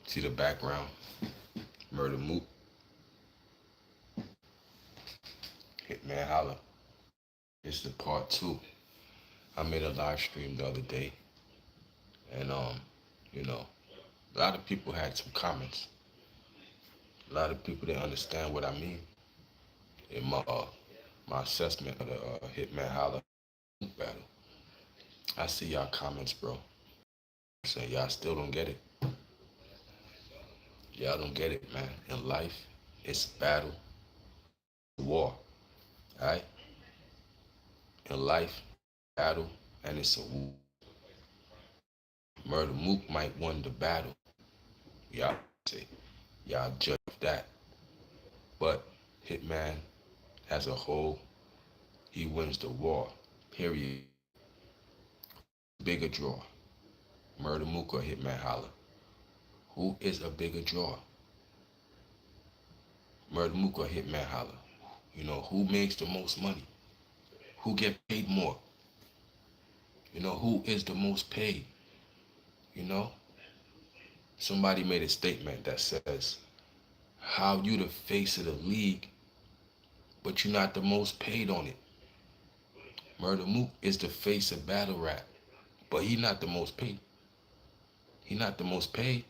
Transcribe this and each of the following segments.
See the background? Murder Mook, Hitman Holla. It's the part two. I made a live stream the other day, and you know, a lot of people had some comments. A lot of people didn't understand what I mean in my assessment of the Hitman Holla battle. I see y'all comments, bro. Saying y'all still don't get it. Y'all don't get it, man. In life, it's battle, war. Alright? In life, battle, and it's a war. Murder Mook might win the battle. Y'all say, y'all judge that. But Hitman, as a whole, he wins the war. Period. Bigger draw. Murder Mook or Hitman Holla. Who is a bigger draw? Murder Mook or Hitman Holla? Who makes the most money? Who get paid more? Who is the most paid? You know? Somebody made a statement that says, how you the face of the league, but you're not the most paid on it. Murder Mook is the face of battle rap, but he not the most paid. He not the most paid.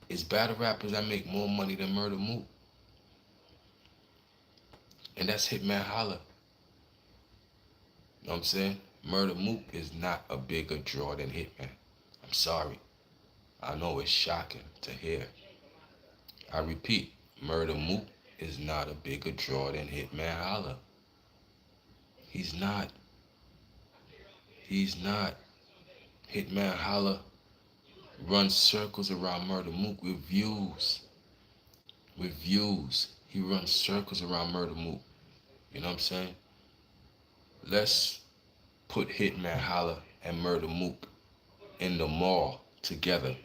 It's battle rappers that make more money than Murder Mook. And that's Hitman Holla. You know what I'm saying? Murder Mook is not a bigger draw than Hitman. I'm sorry. I know it's shocking to hear. I repeat, Murder Mook is not a bigger draw than Hitman Holla. He's not. He's not. Hitman Holla runs circles around Murder Mook with views. With views. He runs circles around Murder Mook. You know what I'm saying? Let's put Hitman Holla and Murder Mook in the mall together.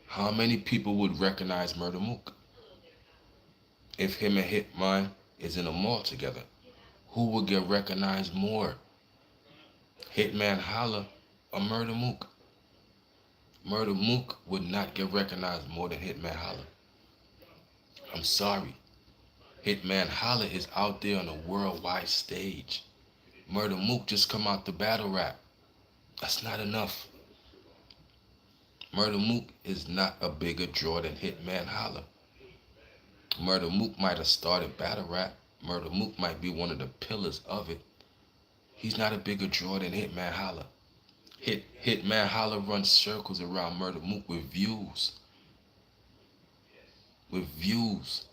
How many people would recognize Murder Mook? If him and Hitman is in a mall together, who would get recognized more? Hitman Holla or Murder Mook? Murder Mook would not get recognized more than Hitman Holla. I'm sorry. Hitman Holla is out there on a worldwide stage. Murder Mook just come out the battle rap. That's not enough. Murder Mook is not a bigger draw than Hitman Holla. Murder Mook might have started battle rap. Murder Mook might be one of the pillars of it. He's not a bigger draw than Hitman Holla. Hitman Holla runs circles around Murder Mook with views. With views.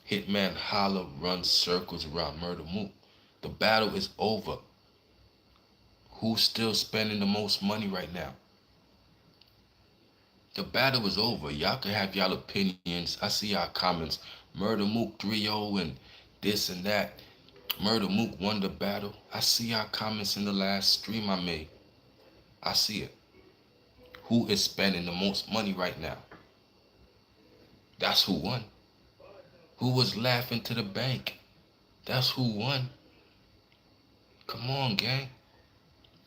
Hitman Holla runs circles around Murder Mook. The battle is over. Who's still spending the most money right now? The battle is over. Y'all can have y'all opinions. I see y'all comments. Murder Mook 3-0 and this and that. Murder Mook won the battle. I see y'all comments in the last stream I made. I see it. Who is spending the most money right now? That's who won. Who was laughing to the bank? That's who won. Come on, gang.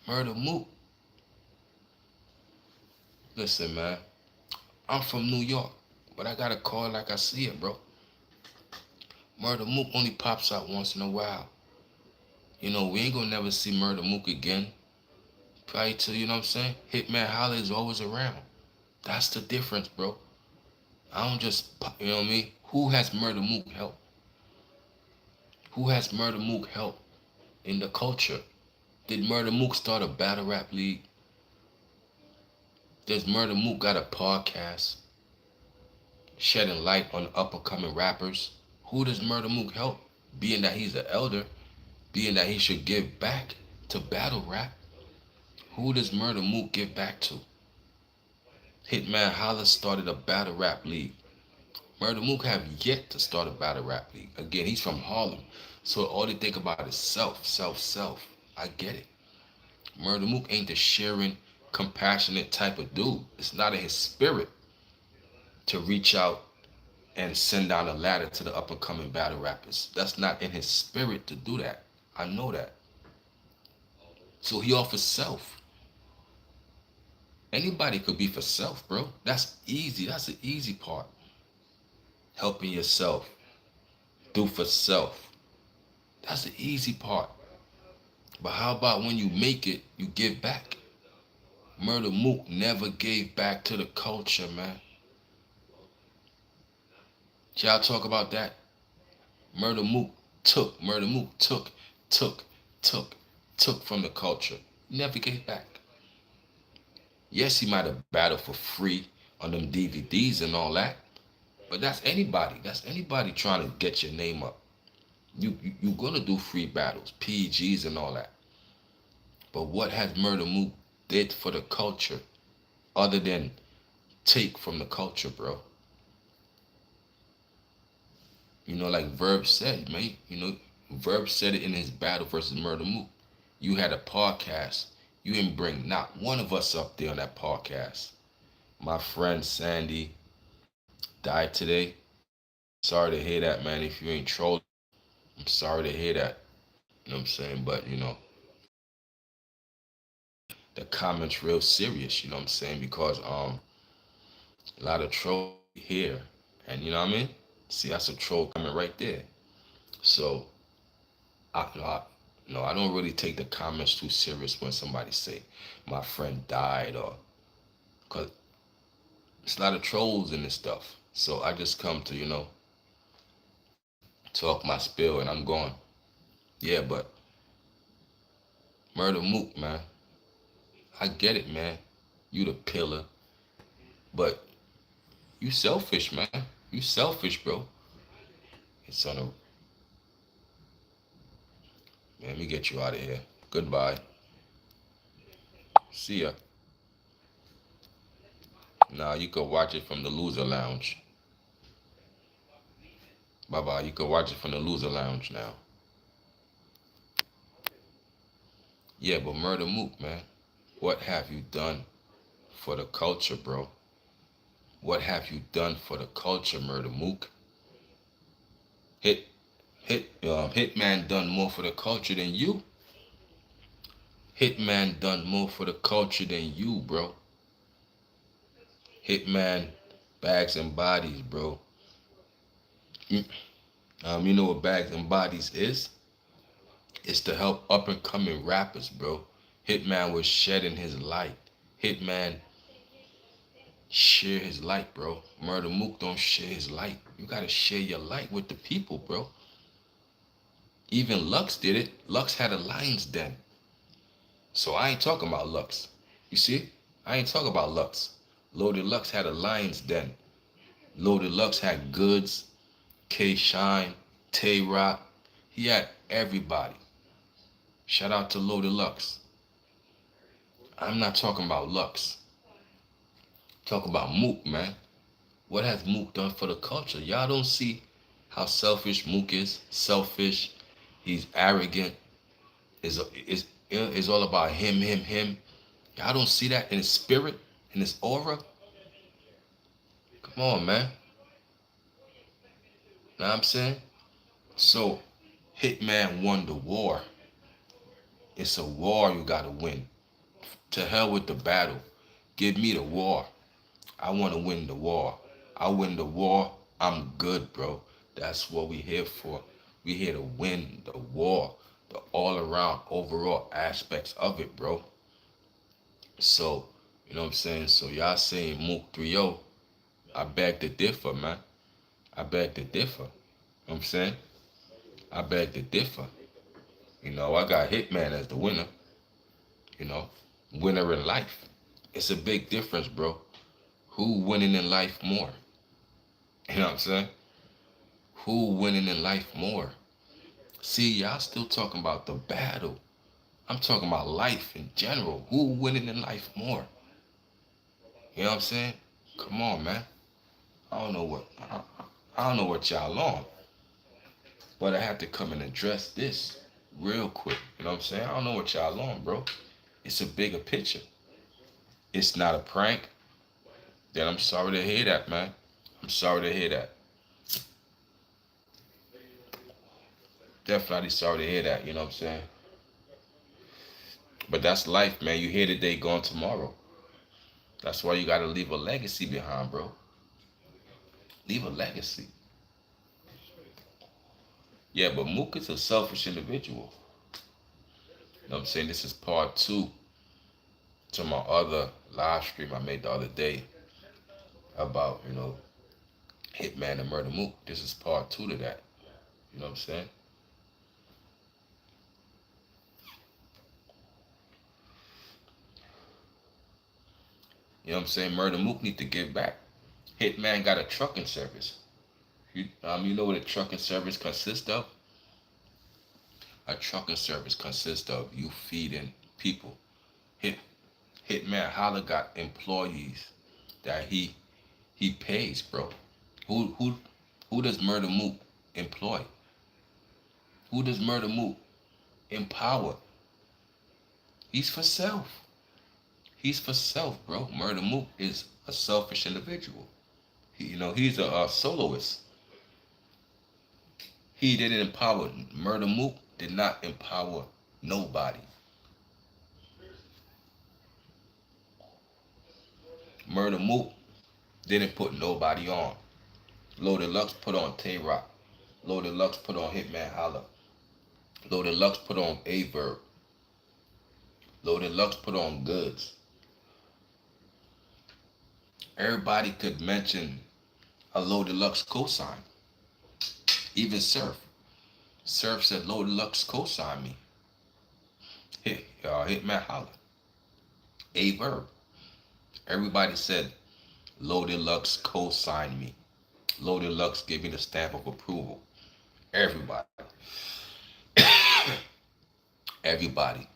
Murder Mook. Listen, man. I'm from New York, but I gotta call it like I see it, bro. Murder Mook only pops out once in a while. We ain't gonna never see Murder Mook again. Probably till, you know what I'm saying? Hitman Holla is always around. That's the difference, bro. I don't just, you know what I mean? Who has Murder Mook help? Who has Murder Mook help in the culture? Did Murder Mook start a battle rap league? Does Murder Mook got a podcast shedding light on up and coming rappers? Who does Murder Mook help? Being that he's an elder, being that he should give back to battle rap, who does Murder Mook give back to? Hitman Holla started a battle rap league. Murder Mook have yet to start a battle rap league. Again, he's from Harlem, so all they think about is self, self, self. I get it. Murder Mook ain't the sharing, compassionate type of dude. It's not in his spirit to reach out and send down a ladder to the up and coming battle rappers. That's not in his spirit to do that. I know that. So he offers self. Anybody could be for self, bro. That's easy. That's the easy part. Helping yourself. Do for self. That's the easy part. But how about when you make it, you give back? Murder Mook never gave back to the culture, man. Y'all talk about that? Murder Mook Murder Mook took, took, took from the culture. Never gave back. Yes, he might have battled for free on them DVDs and all that, but that's anybody. That's anybody trying to get your name up. You're gonna do free battles, PGs and all that. But what has Murder Mook did for the culture other than take from the culture, bro? Like Verb said, man. Verb said it in his battle versus Murder Mook. You had a podcast. You didn't bring not one of us up there on that podcast. My friend Sandy died today. Sorry to hear that, man. If you ain't trolling, I'm sorry to hear that. You know what I'm saying? But the comments real serious. You know what I'm saying? Because a lot of trolls here, and you know what I mean. See, that's a troll comment right there. So I, you know, I, I don't really take the comments too serious when somebody say my friend died or because it's a lot of trolls in this stuff. So I just come to talk my spill and I'm going. Yeah, but Murder Mook, man, I get it, man. You the pillar, but you selfish, man. You selfish, bro. It's on a man. Let me get you out of here. Goodbye. See ya. Nah, you could watch it from the loser lounge. Bye bye. You could watch it from the loser lounge now. Yeah, but Murder Mook, man, what have you done for the culture, bro? What have you done for the culture, Murder Mook? Hit, Hitman done more for the culture than you. Hitman done more for the culture than you, bro. Hitman, bags and bodies, bro. You, you know what bags and bodies is? It's to help up and coming rappers, bro. Hitman was shedding his light. Hitman share his light, bro. Murder Mook don't share his light. You gotta share your light with the people, bro. Even Lux did it. Lux had a lion's den. So I ain't talking about Lux. You see? I ain't talking about Lux. Loaded Lux had a lion's den. Loaded Lux had Goods, K Shine, Tay Rock. He had everybody. Shout out to Loaded Lux. I'm not talking about Lux. Talk about Mook, man. What has Mook done for the culture? Y'all don't see how selfish Mook is. Selfish. He's arrogant. Is all about him, him, him. Y'all don't see that in his spirit, in his aura. Come on, man. Know what I'm saying? So, Hitman won the war. It's a war you gotta win. To hell with the battle. Give me the war. I wanna win the war. I win the war. I'm good, bro. That's what we here for. We here to win the war. The all around overall aspects of it, bro. So, you know what I'm saying? So y'all saying Mook 3-0. I beg to differ, man. I beg to differ. You know what I'm saying? I beg to differ. I got Hitman as the winner. You know, winner in life. It's a big difference, bro. Who winning in life more? You know what I'm saying? Who winning in life more? See, y'all still talking about the battle. I'm talking about life in general. Who winning in life more? You know what I'm saying? Come on, man. I don't know what I don't know what y'all on, but I have to come and address this real quick. You know what I'm saying? I don't know what y'all on, bro. It's a bigger picture. It's not a prank. Then I'm sorry to hear that, man. I'm sorry to hear that. Definitely sorry to hear that. You know what I'm saying? But that's life, man. You here today, gone tomorrow. That's why you gotta leave a legacy behind, bro. Leave a legacy. Yeah, but Mook is a selfish individual. You know what I'm saying? This is part two to my other live stream I made the other day about, Hitman and Murder Mook. This is part two to that. You know what I'm saying? You know what I'm saying? Murder Mook need to give back. Hitman got a trucking service. You know what a trucking service consists of? A trucking service consists of you feeding people. Hit Hitman Holla got employees that he pays, bro. Who does Murder Mook employ? Who does Murder Mook empower? He's for self. He's for self, bro. Murder Mook is a selfish individual. He's a soloist. He didn't empower. Murder Mook did not empower nobody. Murder Mook didn't put nobody on. Loaded Lux put on Tay Rock. Loaded Lux put on Hitman Holla. Loaded Lux put on Averb. Loaded Lux put on Goods. Everybody could mention a Loaded Lux cosign. Even Surf. Surf said Loaded Lux cosign me. Hitman Holla. Averb. Everybody said Loaded Lux co-signed me. Loaded Lux gave me the stamp of approval. Everybody. Everybody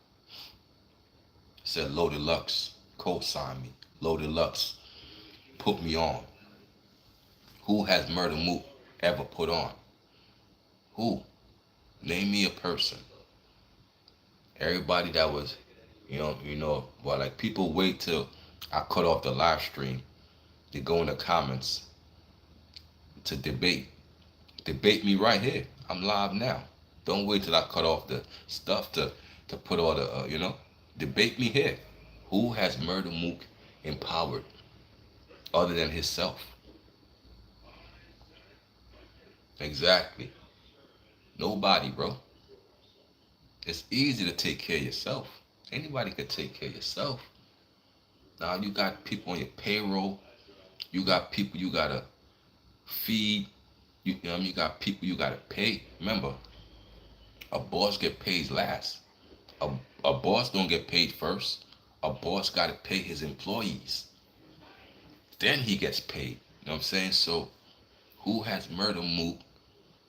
said Loaded Lux co-signed me. Loaded Lux put me on. Who has Murder Mook ever put on? Who? Name me a person. Everybody that was, well, like people wait till I cut off the live stream to go in the comments to debate. Debate me right here. I'm live now. Don't wait till I cut off the stuff to put all the, debate me here. Who has Murder Mook empowered other than himself? Exactly. Nobody, bro. It's easy to take care of yourself. Anybody could take care of yourself. Now you got people on your payroll. You got people you gotta feed. You got people you gotta pay. Remember, a boss get paid last. A, a boss don't get paid first. A boss gotta pay his employees. Then he gets paid. You know what I'm saying? So who has Murder Mook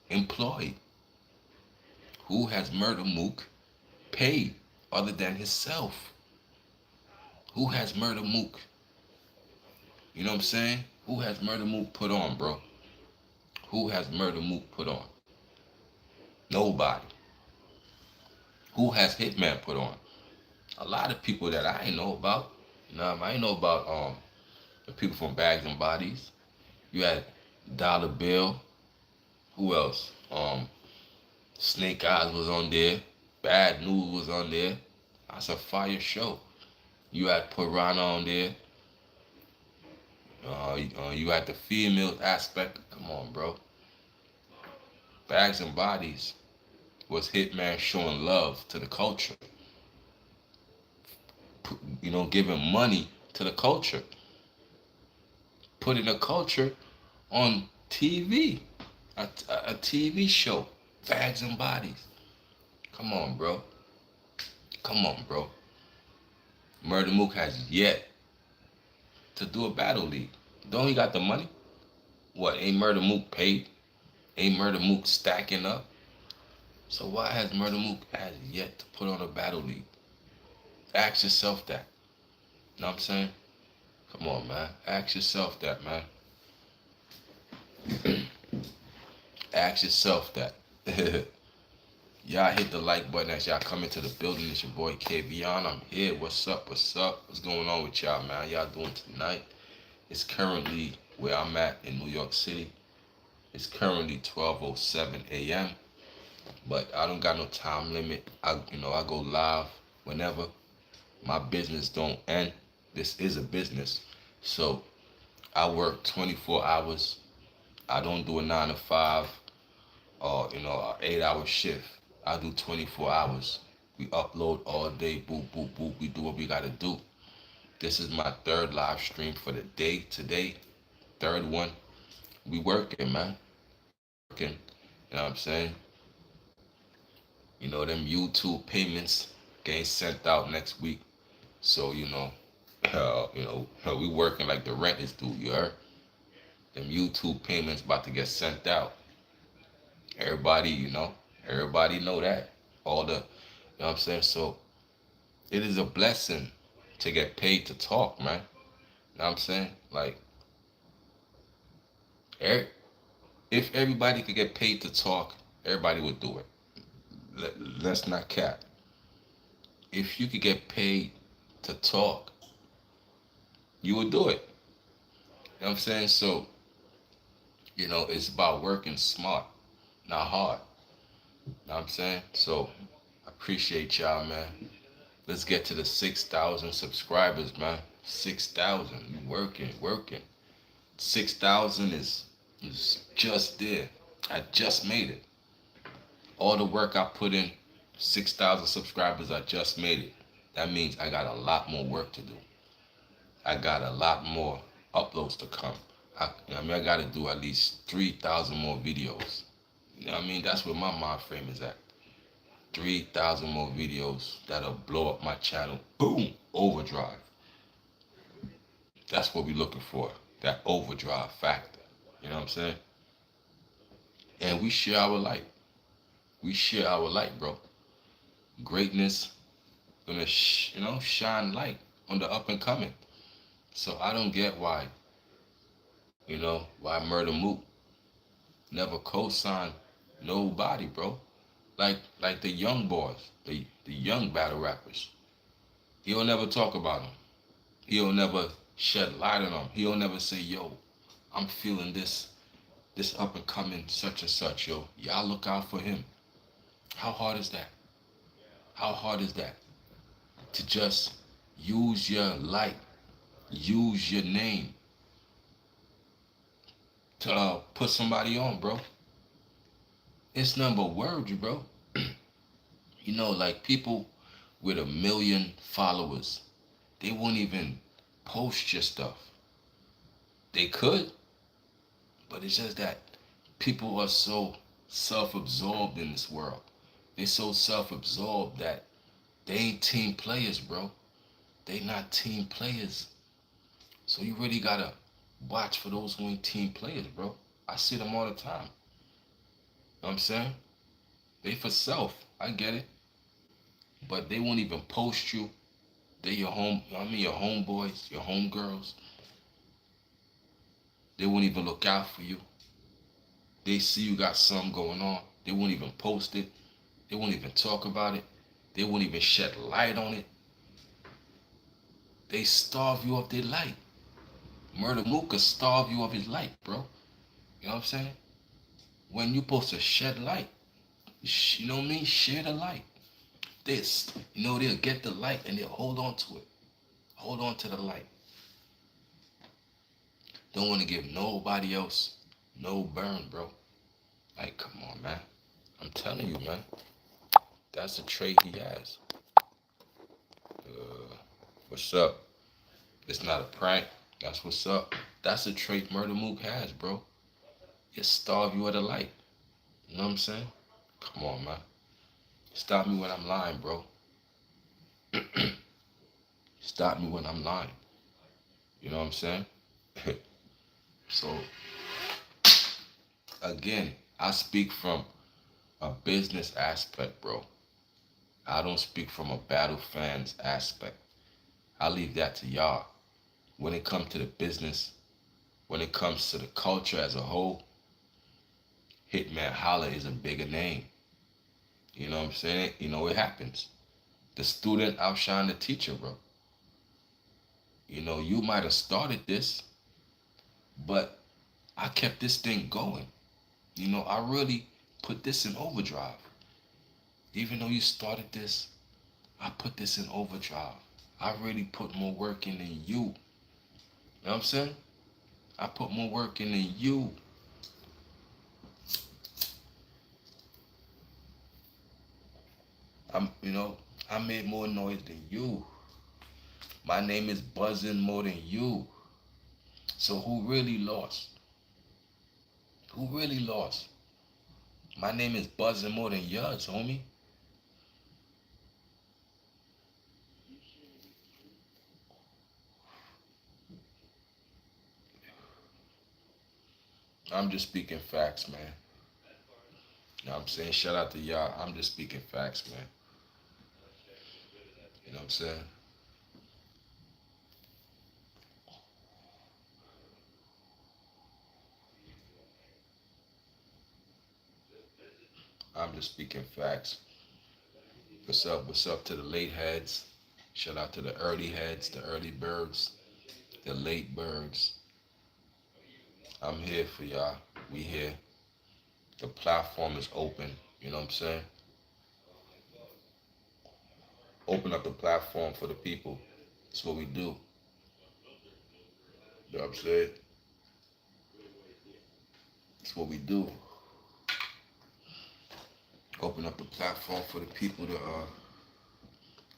employed? Who has Murder Mook paid other than himself? Who has Murder Mook? You know what I'm saying? Who has Murder Mook put on, bro? Who has Murder Mook put on? Nobody. Who has Hitman put on? A lot of people that I ain't know about. I ain't know about the people from Bags and Bodies. You had Dollar Bill. Who else? Snake Eyes was on there. Bad News was on there. That's a fire show. You had Piranha on there. You had the female aspect. Come on, bro. Bags and Bodies was Hitman showing love to the culture. Giving money to the culture. Putting the culture on TV. A TV show. Bags and Bodies. Come on, bro. Come on, bro. Murder Mook has yet to do a battle league. Don't he got the money? What, ain't Murder Mook paid? Ain't Murder Mook stacking up? So why has Murder Mook has yet to put on a battle league? Ask yourself that. You know what I'm saying? Come on, man. Ask yourself that, man. Ask yourself that. Y'all hit the like button as y'all come into the building. It's your boy KVon. I'm here. What's up? What's up? What's going on with y'all, man? How y'all doing tonight? It's currently where I'm at in New York City. It's currently 12:07 a.m. But I don't got no time limit. I go live whenever. My business don't end. This is a business. So I work 24 hours. I don't do a 9 to 5 or an 8 hour shift. I do 24 hours. We upload all day. Boop boop boop. We do what we gotta do. This is my third live stream for the day today. Third one. We working, man. We working. You know what I'm saying? Them YouTube payments getting sent out next week. So we working like the rent is due. You heard? Them YouTube payments about to get sent out. Everybody, everybody know that. All the, what I'm saying? So it is a blessing to get paid to talk, man. You know what I'm saying? Like, if everybody could get paid to talk, everybody would do it. Let's not cap. If you could get paid to talk, you would do it. You know what I'm saying? So, it's about working smart, not hard. You know what I'm saying? So, I appreciate y'all, man. Let's get to the 6,000 subscribers, man. 6,000. You working. 6,000 is just there. I just made it. All the work I put in, 6,000 subscribers, I just made it. That means I got a lot more work to do. I got a lot more uploads to come. I got to do at least 3,000 more videos. You know what I mean? That's where my mind frame is at. 3,000 more videos that'll blow up my channel. Boom! Overdrive. That's what we're looking for. That overdrive factor. You know what I'm saying? And we share our light. We share our light, bro. Greatness gonna, shine light on the up and coming. So I don't get why Murder Mook never co-signed nobody, bro. Like the young boys, the young battle rappers. He'll never talk about them. He'll never shed light on them. He'll never say, yo, I'm feeling this up and coming such and such, yo. Y'all look out for him. How hard is that? How hard is that? To just use your light, use your name to put somebody on, bro. It's number words, bro. Like people with 1 million followers, they won't even post your stuff. They could, but it's just that people are so self-absorbed in this world. They're so self-absorbed that they ain't team players, bro. They not team players. So you really gotta watch for those who ain't team players, bro. I see them all the time. You know what I'm saying? They for self. I get it. But they won't even post you. They your homeboys, your homegirls. They won't even look out for you. They see you got something going on. They won't even post it. They won't even talk about it. They won't even shed light on it. They starve you of their light. Murder Mook could starve you of his light, bro. You know what I'm saying? When you supposed to shed light, you know what I mean? Share the light. They'll get the light and they'll hold on to it. Hold on to the light. Don't want to give nobody else no burn, bro. Like, come on, man. I'm telling you, man. That's a trait he has. What's up? It's not a prank. That's what's up. That's a trait Murder Mook has, bro. It starve you of the light. You know what I'm saying? Come on, man. Stop me when I'm lying, bro. Stop me when I'm lying. You know what I'm saying? So, again, I speak from a business aspect, bro. I don't speak from a battle fans aspect. I leave that to y'all. When it comes to the business, when it comes to the culture as a whole, Hitman Holla is a bigger name. You know what I'm saying? It happens. The student outshine the teacher, bro. You might have started this, but I kept this thing going. I really put this in overdrive. Even though you started this, I put this in overdrive. I really put more work in than you. You know what I'm saying? I put more work in than you. You know, I made more noise than you. My name is buzzing more than you. So who really lost? Who really lost? My name is buzzing more than yours, homie. I'm just speaking facts, man. You know what I'm saying? Shout out to y'all. I'm just speaking facts, man. You know what I'm saying? I'm just speaking facts. What's up? What's up to the late heads? Shout out to the early heads, the early birds, the late birds. I'm here for y'all. We here. The platform is open. You know what I'm saying? Open up the platform for the people. That's what we do. You know what I'm saying? That's what we do. Open up the platform for the people to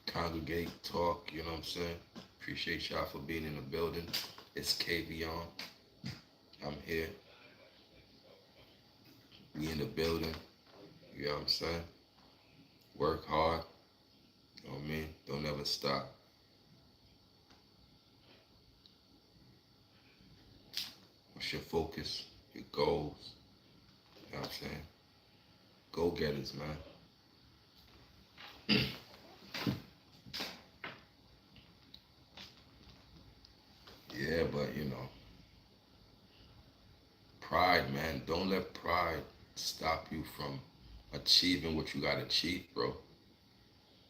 congregate, talk. You know what I'm saying? Appreciate y'all for being in the building. It's KV on. I'm here. We in the building. You know what I'm saying? Work hard. You know what I mean? Don't ever stop. What's your focus? Your goals? You know what I'm saying? Go getters, man. Yeah, but you know, pride, man. Don't let pride stop you from achieving what you got to achieve, bro.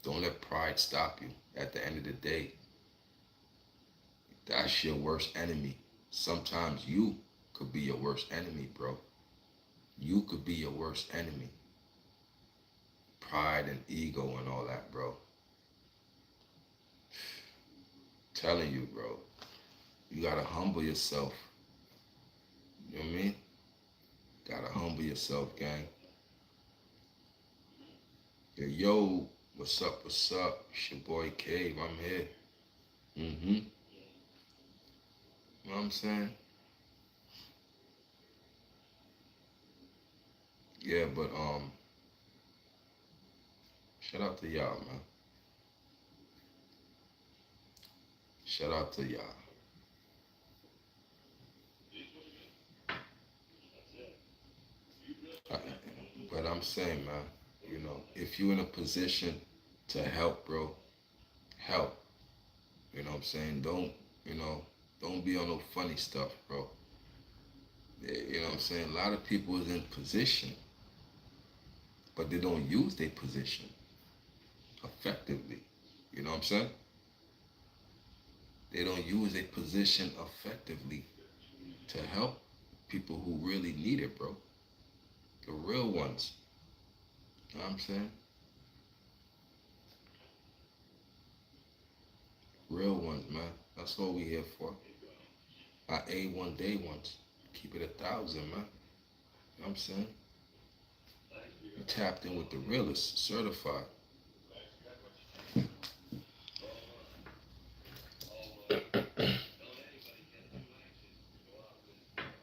Don't let pride stop you. At the end of the day, that's your worst enemy. Sometimes you could be your worst enemy, bro. You could be your worst enemy. Pride and ego and all that, bro. Telling you, bro. You gotta humble yourself. You know what I mean? Gotta humble yourself, gang. Yo, what's up? What's up? It's your boy Cave. I'm here. Mm-hmm. You know what I'm saying? Yeah, but shout out to y'all, man. Shout out to y'all. I, but I'm saying, man, you know, if you're in a position to help, bro, help. You know what I'm saying? You know, don't be on no funny stuff, bro. You know what I'm saying? A lot of people is in position, but they don't use their position effectively. You know what I'm saying? They don't use their position effectively to help people who really need it, bro. The real ones. You know what I'm saying? Real ones, man. That's all we here for. Our A1 day ones. Keep it 1,000, man. You know what I'm saying? You tapped in with the realest, certified.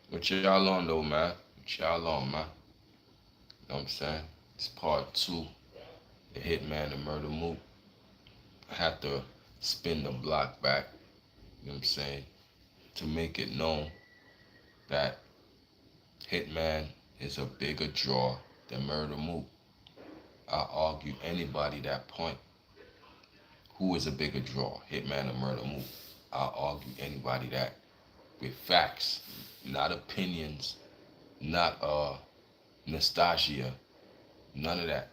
What y'all on though, man? What y'all on, man? You know what I'm saying? It's part two. The Hitman, the murder move. I had to spin the block back. You know what I'm saying? To make it known that Hitman is a bigger draw than Murder Mook. I argue anybody that point. Who is a bigger draw, Hitman or Murder Mook? I argue anybody that with facts, not opinions, not nostalgia, none of that.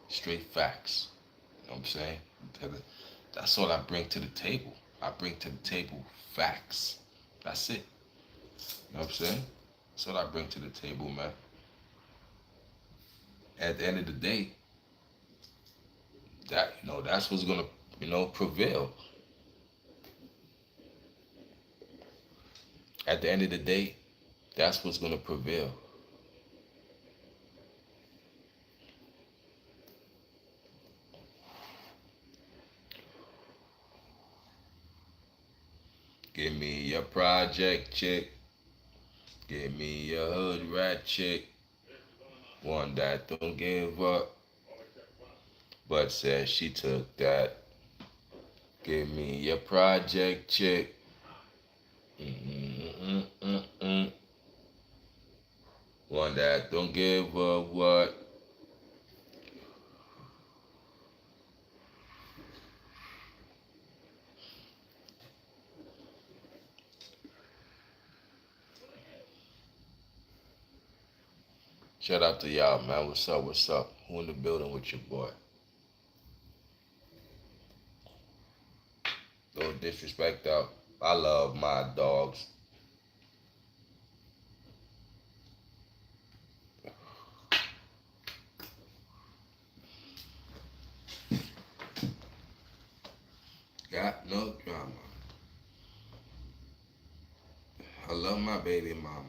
Straight facts. You know what I'm saying? That's all I bring to the table. I bring to the table facts. That's it. You know what I'm saying? That's what I bring to the table, man. At the end of the day, That's what's gonna prevail. At the end of the day, that's what's gonna prevail. Give me your project chick. Give me your hood rat chick. One that don't give up, but says she took that. Give me your project chick. Mm-mm-mm-mm-mm. One that don't give up what? Shout out to y'all, man. What's up? What's up? Who in the building with your boy? No disrespect out. I love my dogs. Got no drama. I love my baby mama.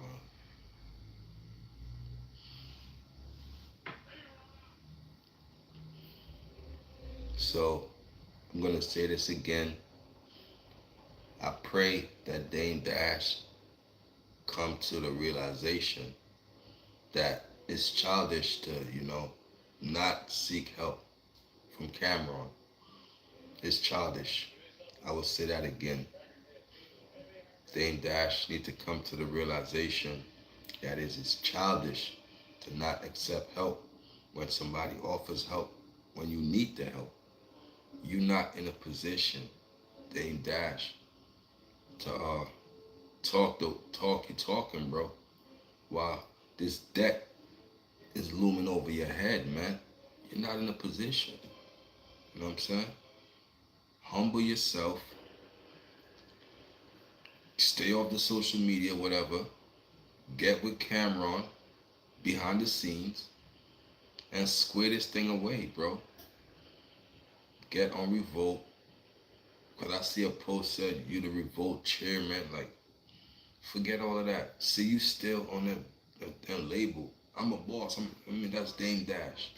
So I'm gonna say this again. I pray that Dame Dash come to the realization that it's childish to, not seek help from Cameron. It's childish. I will say that again. Dame Dash need to come to the realization that it is childish to not accept help when somebody offers help, when you need the help. You're not in a position, Dame Dash, to talk you talking, bro. While this debt is looming over your head, man. You're not in a position. You know what I'm saying? Humble yourself. Stay off the social media, whatever. Get with Cameron behind the scenes and square this thing away, bro. Get on Revolt. Cause I see a post said you the Revolt chairman. Like, forget all of that. See you still on that label. I'm a boss. That's Dame Dash.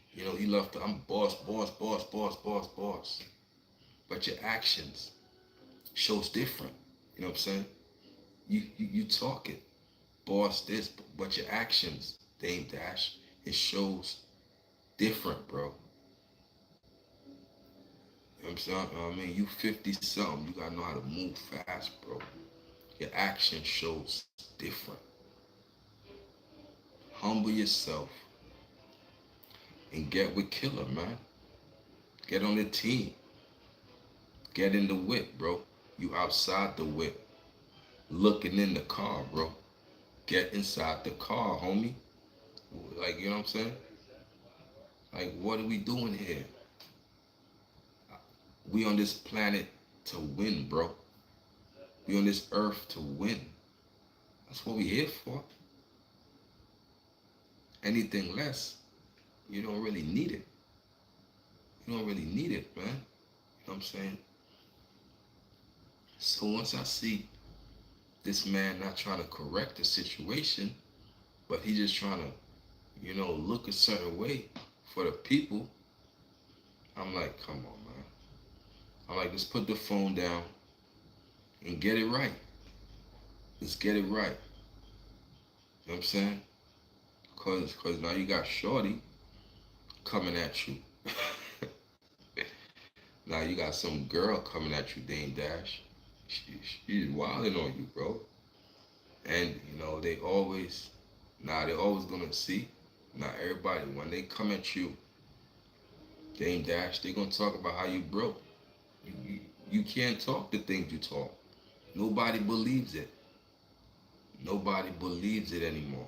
He left. I'm boss, boss, boss, boss, boss, boss. But your actions shows different. You know what I'm saying? You talk it, boss this, but your actions, Dame Dash, it shows different, bro. You know what I'm saying? You 50 something, you gotta know how to move fast, bro. Your action shows different. Humble yourself and get with Killer, man. Get on the team. Get in the whip, bro. You outside the whip. Looking in the car, bro. Get inside the car, homie. Like, you know what I'm saying? Like, what are we doing here? We on this planet to win, bro. We on this earth to win. That's what we here for. Anything less, you don't really need it. You don't really need it, man. You know what I'm saying? So once I see this man not trying to correct the situation, but he just trying to, look a certain way for the people, I'm like, come on, man. I'm like, let's put the phone down and get it right. Let's get it right. You know what I'm saying? Cause now you got Shorty coming at you. Now you got some girl coming at you, Dame Dash. She's wilding on you, bro. And they always, they always gonna see. Now everybody, when they come at you, Dame Dash, they gonna talk about how you broke. You can't talk the things you talk. Nobody believes it. Nobody believes it anymore.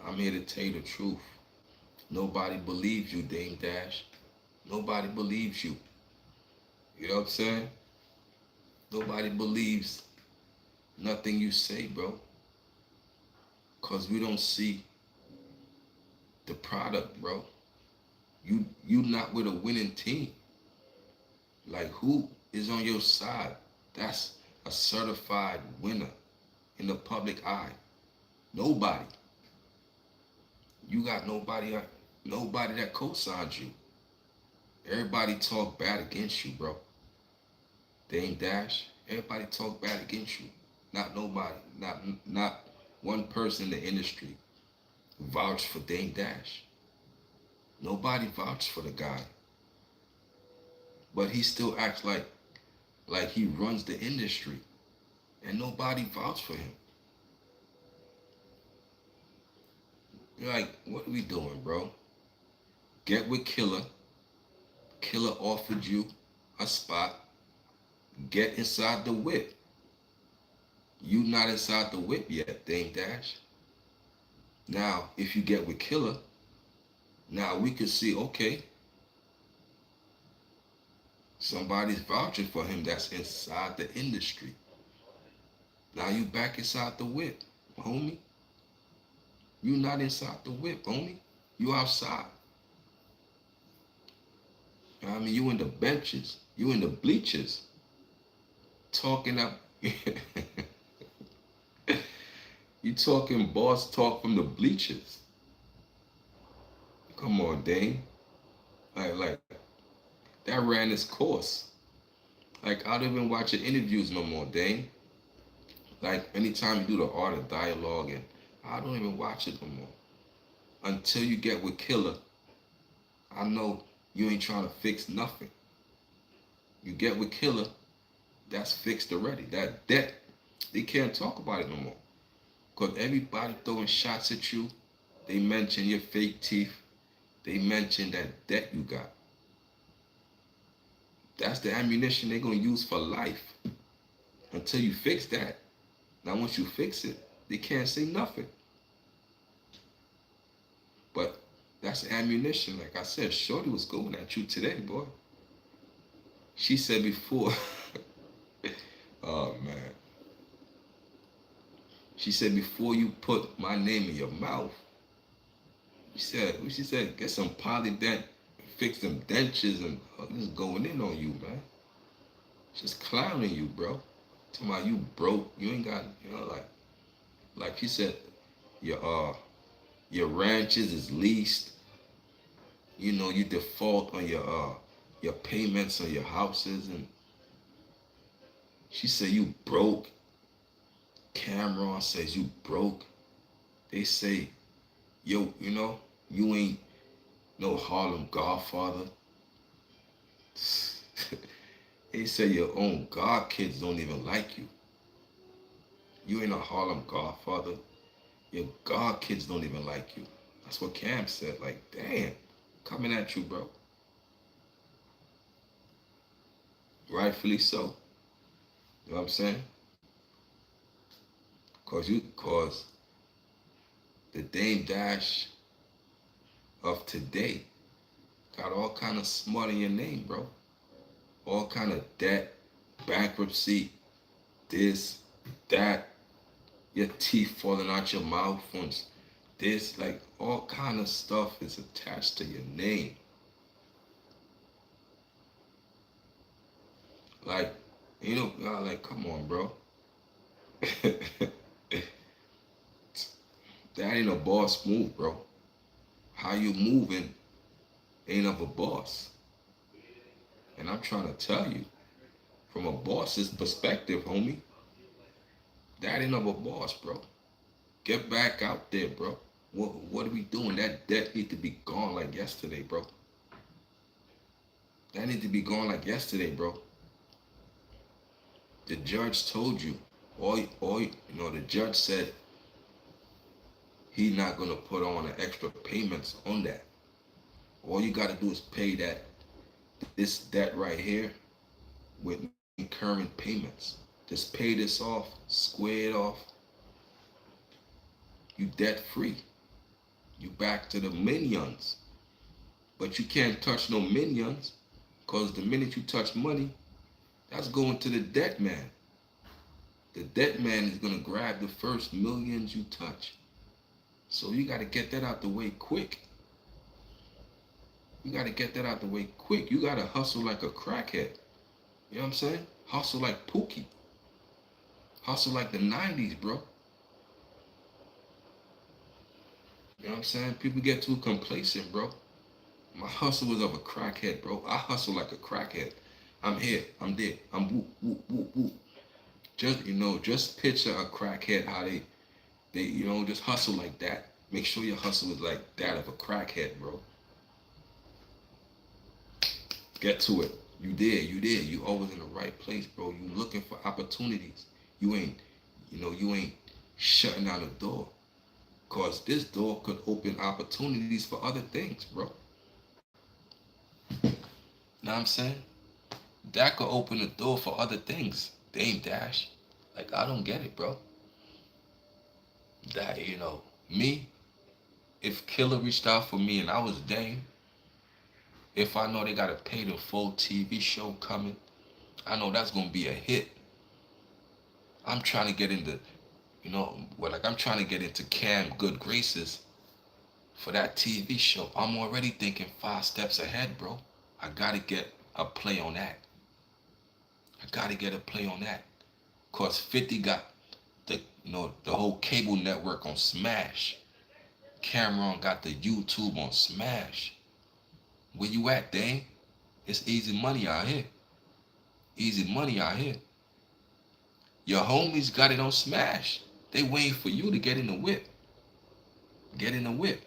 I'm here to tell you the truth. Nobody believes you, Dame Dash. Nobody believes you. You know what I'm saying? Nobody believes nothing you say, bro. Cause we don't see the product, bro. You not with a winning team. Like who is on your side? That's a certified winner in the public eye. Nobody. You got nobody that co-signs you. Everybody talk bad against you, bro. Dame Dash, everybody talk bad against you. Not nobody. Not one person in the industry vouched for Dame Dash. Nobody vouched for the guy. But he still acts like he runs the industry. And nobody vouched for him. You're like, what are we doing, bro? Get with Killer. Killer offered you a spot. Get inside the whip. You not inside the whip yet, Dame Dash. Now, if you get with Killer, now we can see, okay, somebody's vouching for him that's inside the industry. Now you back inside the whip, homie. You not inside the whip, homie. You outside. I mean, you in the benches. You in the bleachers. Talking up. You talking boss talk from the bleachers. Come on, Dame. Like that ran its course. Like I don't even watch your interviews no more, Dame. Like anytime you do the art of dialogue, and I don't even watch it no more. Until you get with Killer, I know you ain't trying to fix nothing. You get with Killer, that's fixed already. That debt, they can't talk about it no more. Because everybody throwing shots at you, they mention your fake teeth. They mention that debt you got. That's the ammunition they're going to use for life. Until you fix that. Now once you fix it, they can't say nothing. But that's ammunition. Like I said, Shorty was going at you today, boy. She said before, oh man. She said before you put my name in your mouth, she said, get some polydent, fix them dentures, and just going in on you, man. Just clowning you, bro. Talking about you broke, you ain't got, like she said, your ranches is leased. You default on your payments on your houses, and she said you broke. Cameron says you broke. They say, yo, you ain't no Harlem Godfather. They say your own God kids don't even like you. You ain't a Harlem Godfather. Your God kids don't even like you. That's what Cam said. Like, damn, coming at you, bro. Rightfully so. You know what I'm saying? Cause the Dame Dash of today got all kind of smut in your name, bro. All kind of debt, bankruptcy, this, that, your teeth falling out your mouth once, this, like all kind of stuff is attached to your name. Like, like, come on, bro. That ain't a boss move, bro. How you moving ain't of a boss. And I'm trying to tell you, from a boss's perspective, homie, that ain't of a boss, bro. Get back out there, bro. What are we doing? That debt need to be gone like yesterday, bro. That need to be gone like yesterday, bro. The judge told you, the judge said he not gonna put on the extra payments on that. All you gotta do is pay this debt right here with current payments. Just pay this off, square it off. You debt free. You back to the minions. But you can't touch no minions, because the minute you touch money, that's going to the debt man. The debt man is gonna grab the first millions you touch. So you gotta get that out the way quick. You gotta get that out the way quick. You gotta hustle like a crackhead. You know what I'm saying? Hustle like Pookie. Hustle like the 90s, bro. You know what I'm saying? People get too complacent, bro. My hustle was of a crackhead, bro. I hustle like a crackhead. I'm here. I'm there. I'm whoop, whoop, whoop, whoop. Just picture a crackhead how they just hustle like that. Make sure your hustle is like that of a crackhead, bro. Get to it. You there. You always in the right place, bro. You looking for opportunities. You ain't shutting down the door. Cause this door could open opportunities for other things, bro. Know what I'm saying? That could open the door for other things. Dame Dash. Like I don't get it, bro. Me, if Killer reached out for me and I was Dame, if I know they gotta pay the full TV show coming, I know that's gonna be a hit. I'm trying to get into, I'm trying to get into Cam Good Graces for that TV show. I'm already thinking 5 steps ahead, bro. I gotta get a play on that. I gotta get a play on that. Cause 50 got the whole cable network on Smash. Cameron got the YouTube on Smash. Where you at, Dame? It's easy money out here. Easy money out here. Your homies got it on Smash. They waiting for you to get in the whip. Get in the whip.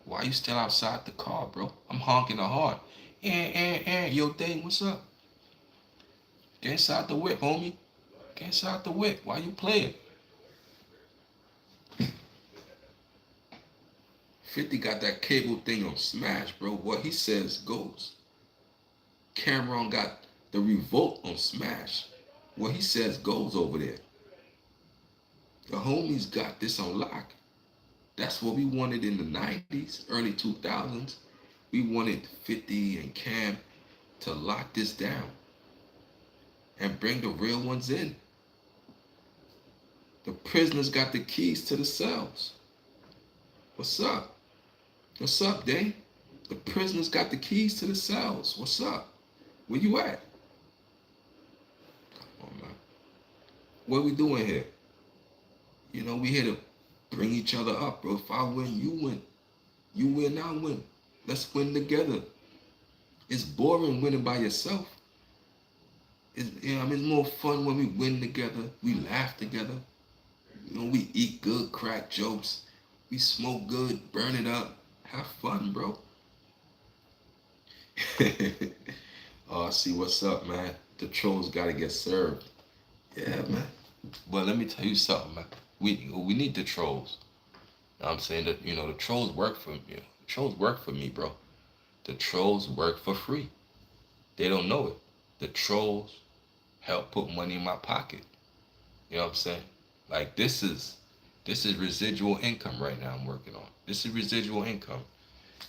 Why you still outside the car, bro? I'm honking a horn. Yo, Dame, what's up? Get inside the whip, homie. Get inside the whip. Why you playing? 50 got that cable thing on Smash, bro. What he says goes. Cameron got the Revolt on Smash. What he says goes over there. The homies got this on lock. That's what we wanted in the 90s, early 2000s. We wanted 50 and Cam to lock this down and bring the real ones in. The prisoners got the keys to the cells. What's up? What's up, Dane? The prisoners got the keys to the cells. What's up? Where you at? Come on, man. What we doing here? We here to bring each other up, bro. If I win, you win. You win, I win. Let's win together. It's boring winning by yourself. It's more fun when we win together. We laugh together. We eat good, crack jokes. We smoke good, burn it up. Have fun, bro. Oh, see what's up, man. The trolls gotta get served. Yeah, man. But let me tell you something, man. We need the trolls. I'm saying that the trolls work for me. The trolls work for me, bro. The trolls work for free. They don't know it. The trolls help put money in my pocket. You know what I'm saying? Like this is residual income right now I'm working on. This is residual income.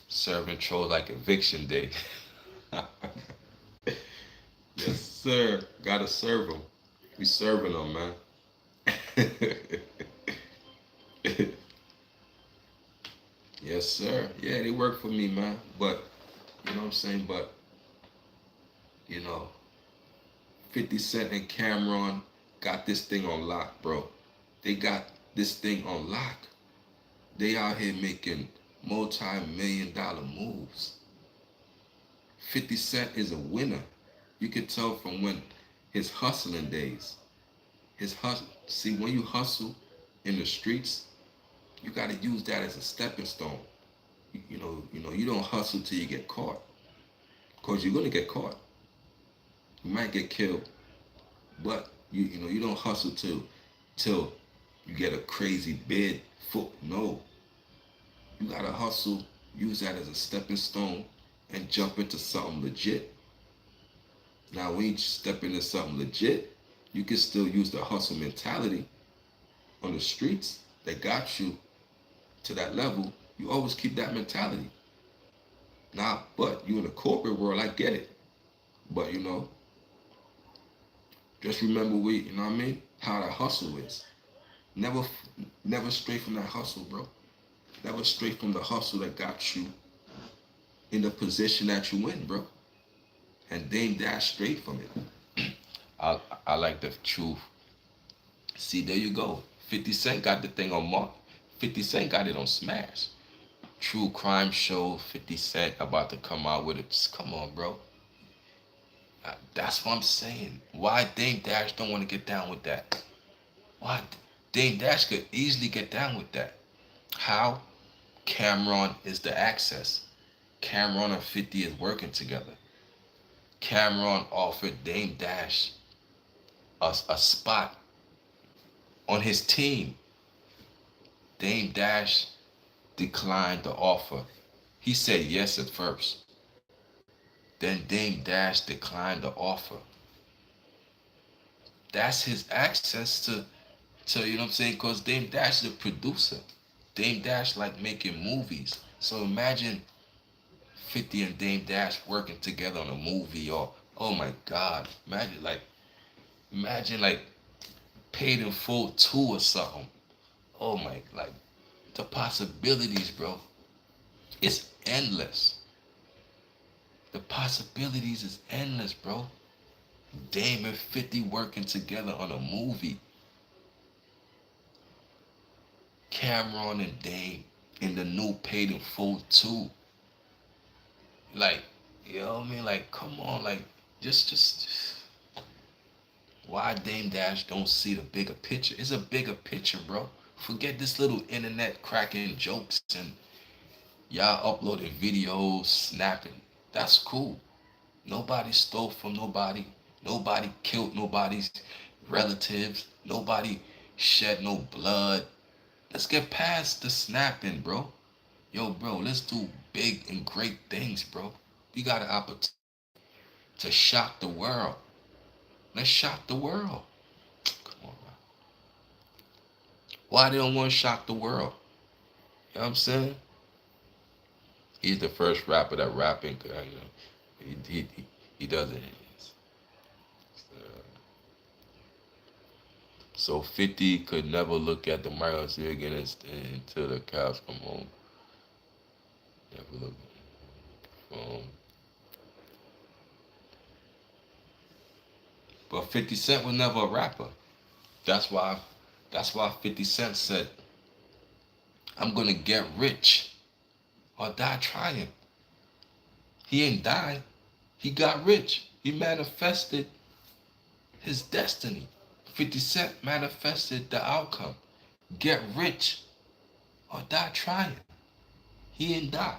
Serving trolls like eviction day. Yes, sir. Gotta serve them. We serving them, man. Yes, sir. Yeah, they work for me, man. But, you know what I'm saying? But, you know, 50 Cent and Cameron got this thing on lock, bro. They got this thing on lock. They out here making multi-million-dollar moves. 50 Cent is a winner. You can tell from when his hustling days. See, when you hustle in the streets, you got to use that as a stepping stone. You don't hustle till you get caught, cause you're gonna get caught. You might get killed, but you don't hustle till you get a crazy bid. No, you gotta hustle. Use that as a stepping stone and jump into something legit. Now, when you step into something legit, you can still use the hustle mentality on the streets that got you to that level. You always keep that mentality. Now, but you in the corporate world, I get it. But just remember how that hustle is. Never stray from that hustle, bro. Never stray from the hustle that got you in the position that you in, bro. And Dame dash straight from it. I like the truth. See, there you go. 50 Cent got the thing on Mark. 50 Cent got it on Smash. True crime show, 50 Cent about to come out with it. Just come on, bro. That's what I'm saying. Why Dame Dash don't want to get down with that? Why Dame Dash could easily get down with that? How? Cameron is the access. Cameron and 50 is working together. Cameron offered Dame Dash a spot on his team. Dame Dash declined the offer. He said yes at first. Then Dame Dash declined the offer. That's his access to you know what I'm saying? Because Dame Dash is a producer. Dame Dash like making movies. So imagine 50 and Dame Dash working together on a movie, or oh my God, imagine like Paid in Full 2 or something. Oh my, like the possibilities, bro. It's endless. The possibilities is endless, bro. Dame and 50 working together on a movie. Cameron and Dame in the new Paid in Full 2. Like, you know what I mean? Like, come on, like, just why Dame Dash don't see the bigger picture? It's a bigger picture, bro. Forget this little internet cracking jokes and y'all uploading videos, snapping. That's cool. Nobody stole from nobody. Nobody killed nobody's relatives. Nobody shed no blood. Let's get past the snapping, bro. Yo, bro, let's do big and great things, bro. We got an opportunity to shock the world. Let's shock the world. Come on, man. Why they don't want to shock the world? You know what I'm saying? He's the first rapper that rapping, you know, he does it. So 50 could never look at the mirror and say again until the cows come home. Never look home. But 50 Cent was never a rapper. That's why 50 Cent said, I'm gonna get rich or die trying. He ain't died. He got rich. He manifested his destiny. 50 Cent manifested the outcome. Get rich or die trying. He ain't die.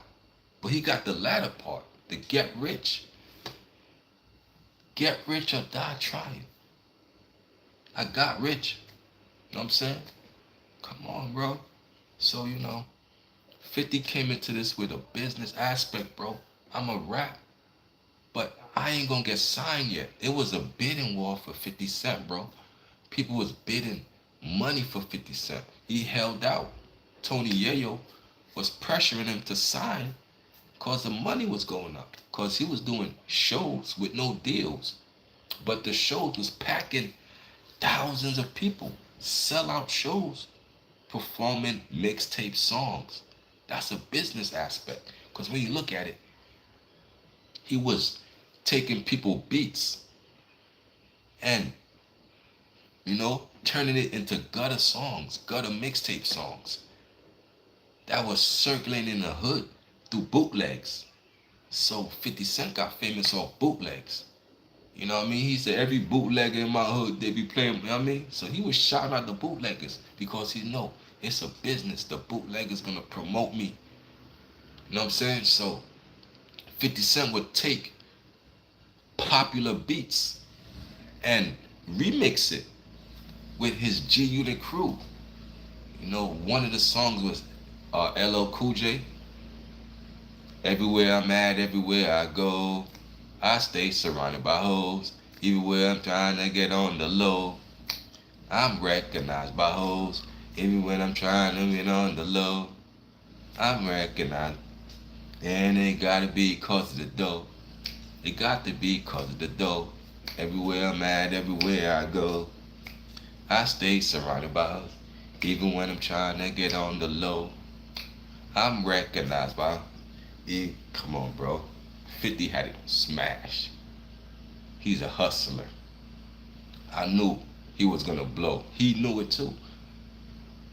But he got the latter part, the get rich. Get rich or die trying. I got rich. You know what I'm saying? Come on, bro. So, 50 came into this with a business aspect, bro. I'm a rap, but I ain't gonna get signed yet. It was a bidding war for 50 Cent, bro. People was bidding money for 50 Cent. He held out. Tony Yayo was pressuring him to sign because the money was going up. Because he was doing shows with no deals. But the shows was packing thousands of people. Sellout shows. Performing mixtape songs. That's a business aspect. Because when you look at it, he was taking people beats and, turning it into gutter songs, gutter mixtape songs that was circulating in the hood through bootlegs. So 50 Cent got famous off bootlegs. You know what I mean? He said every bootlegger in my hood, they be playing, you know what I mean? So he was shouting out the bootleggers because he know it's a business. The bootlegger's gonna promote me. You know what I'm saying? So 50 Cent would take popular beats and remix it with his G Unit crew. One of the songs was LL Cool J. Everywhere I'm at, everywhere I go, I stay surrounded by hoes. Everywhere I'm trying to get on the low, I'm recognized by hoes. Even when I'm trying to get on the low, I'm recognized. And it gotta be cause of the dough. It got to be cause of the dough. Everywhere I'm at, everywhere I go, I stay surrounded by hoes. Even when I'm trying to get on the low, I'm recognized by. Come on, bro. 50 had it smashed. He's a hustler. I knew he was gonna blow. He knew it too.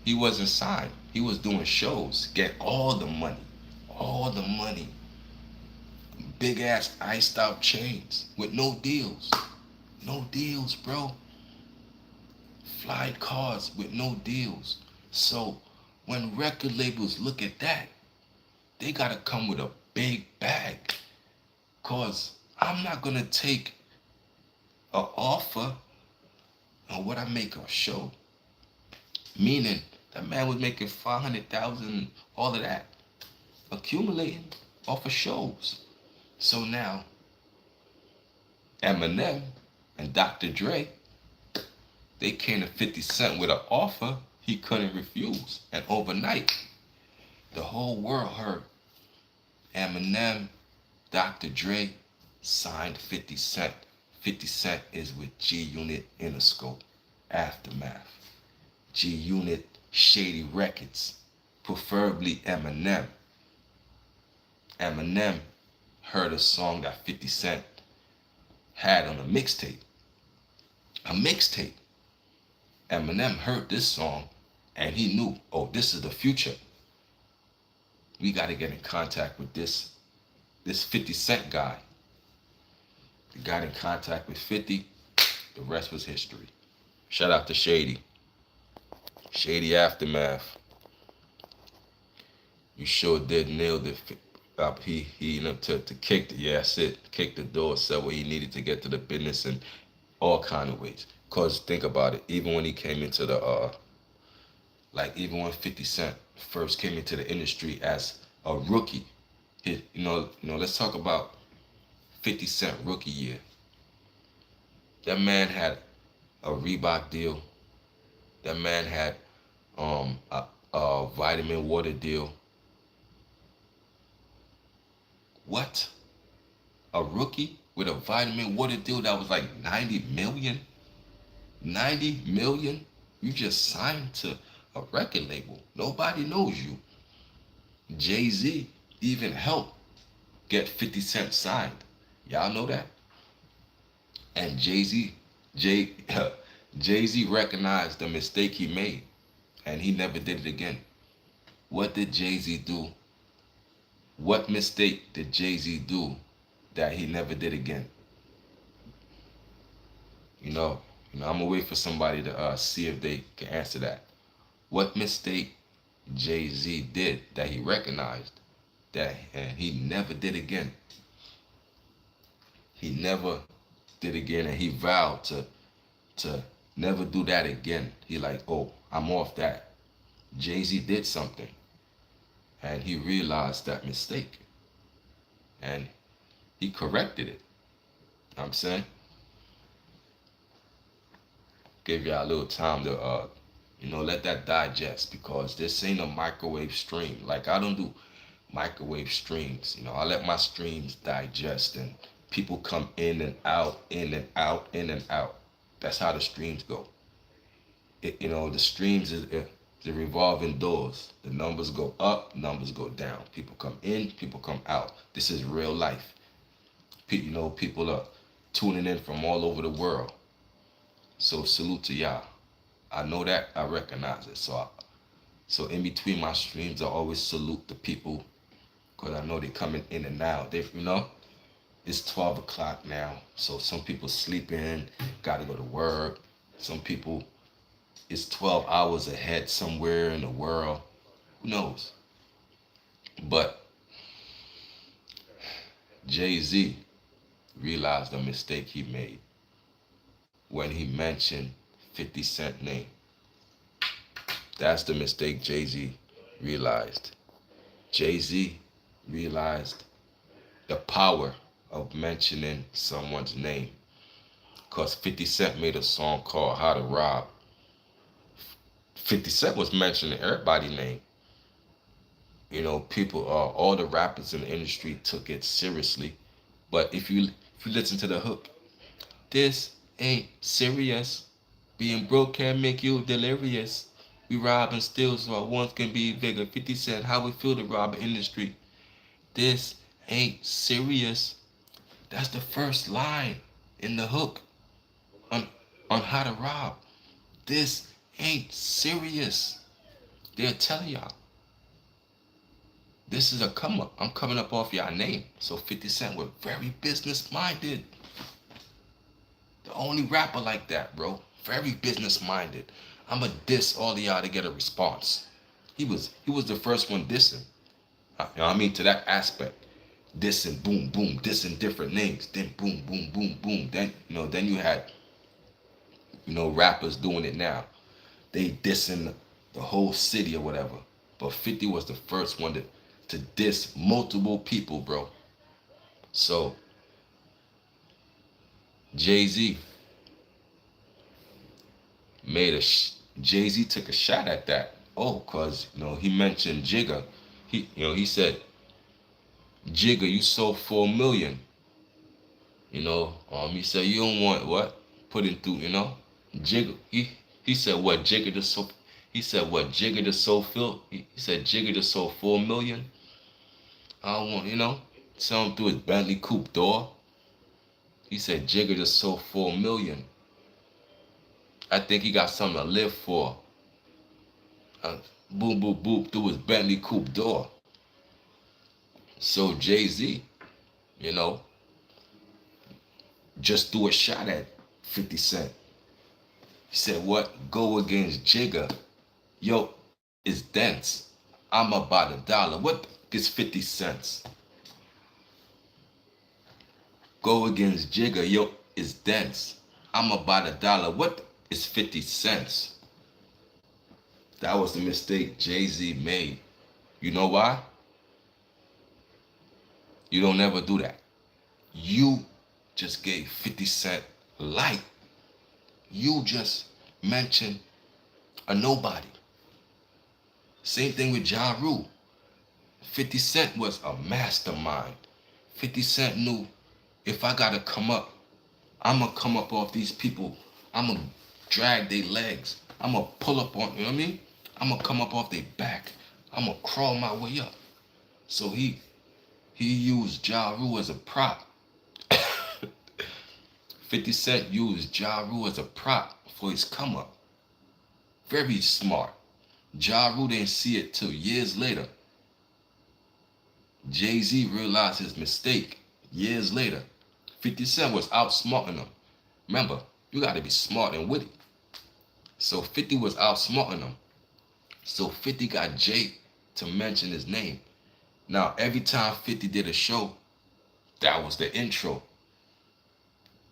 He wasn't signed. He was doing shows, get all the money, all the money. Big ass iced out chains with no deals, no deals, bro. Fly cars with no deals. So when record labels look at that, they gotta come with a big bag. Cause I'm not gonna take an offer on what I make a show. Meaning that man was making 500,000, all of that, accumulating off of shows. So now Eminem and Dr. Dre, they came to 50 Cent with an offer he couldn't refuse. And overnight, the whole world heard Eminem, Dr. Dre signed 50 Cent. 50 Cent is with G Unit, Interscope, Aftermath, G Unit, Shady Records, preferably Eminem. Eminem heard a song that 50 Cent had on a mixtape. A mixtape. Eminem heard this song and he knew, oh, this is the future. We got to get in contact with this 50 Cent guy. He got in contact with 50. The rest was history. Shout out to Shady. Shady Aftermath. You sure did nail it. He to kick the, yeah, that's it. Kick the door, said what he needed to get to the business in all kind of ways. Cause think about it, even when he came into the even when 50 Cent first came into the industry as a rookie, let's talk about 50 Cent rookie year. That man had a Reebok deal. That man had a vitamin water deal. What? A rookie with a vitamin water deal that was like 90 million? 90 million? You just signed to a record label. Nobody knows you. Jay-Z even helped get 50 Cent signed. Y'all know that? And Jay-Z recognized the mistake he made and he never did it again. What did Jay-Z do? What mistake did Jay-Z do that he never did again? I'm gonna wait for somebody to see if they can answer that. What mistake Jay-Z did that he recognized that and he never did again? He never did again, and he vowed to never do that again. He like, oh, I'm off that. Jay-Z did something, and he realized that mistake, and he corrected it. I'm saying, give y'all a little time to let that digest, because this ain't a microwave stream. Like, I don't do microwave streams. I let my streams digest and people come in and out, in and out, in and out. That's how the streams go. The streams is the revolving doors. The numbers go up, numbers go down. People come in, people come out. This is real life. People are tuning in from all over the world. So salute to y'all. I know that, I recognize it. So in between my streams, I always salute the people, because I know they coming in and out. It's 12 o'clock now, so some people sleeping, got to go to work. Some people, it's 12 hours ahead somewhere in the world. Who knows? But Jay-Z realized the mistake he made when he mentioned 50 Cent name. That's the mistake Jay-Z realized. Jay-Z realized the power of mentioning someone's name. Because 50 Cent made a song called How to Rob. 50 Cent was mentioning everybody's name. People, all the rappers in the industry took it seriously. But if you listen to the hook, this ain't serious. Being broke can make you delirious. We rob and steal so our wants can be bigger. 50 Cent, how we feel to rob an industry. This ain't serious. That's the first line in the hook on How to Rob. This ain't serious. They're telling y'all. This is a come up. I'm coming up off y'all name. So 50 Cent was very business minded. The only rapper like that, bro. Very business minded. I'ma diss all of y'all to get a response. He was the first one dissing. You know what I mean? To that aspect. Dissing, boom, boom, dissing different names. Then boom, boom, boom, boom. Then you had, rappers doing it now. They dissing the whole city or whatever. But 50 was the first one to diss multiple people, bro. So Jay-Z made a Jay-Z took a shot at that. Oh, cause he mentioned Jigga. He said, Jigga, you sold 4 million. He said you don't want what putting through. Jigga. He said what Jigga just so. He said what Jigga just so Phil. He said Jigga just sold 4 million. I don't want sell him through his Bentley coupe door. He said Jigga just sold 4 million. I think he got something to live for. Boom, boom, boom through his Bentley coupe door. So Jay-Z, you know, just threw a shot at 50 Cent. He said, what? Go against Jigga. Yo, it's dense. I'm about $1. What is 50 cents? Go against Jigga. Yo, it's dense. I'm about $1. What is 50 cents? That was the mistake Jay-Z made. You know why? You don't ever do that. You just gave 50 Cent light. You just mentioned a nobody. Same thing with Ja Rule. 50 Cent was a mastermind. 50 Cent knew if I gotta come up, I'ma come up off these people. I'ma drag their legs. I'ma pull up on, you know what I mean? I'ma come up off their back. I'ma crawl my way up. So he used Ja Rule as a prop. 50 Cent used Ja Rule as a prop for his come up. Very smart. Ja Rule didn't see it till years later. Jay-Z realized his mistake years later. 50 Cent was outsmarting him. Remember, you gotta be smart and witty. So 50 was outsmarting him. So 50 got Jay to mention his name. Now, every time 50 did a show, that was the intro.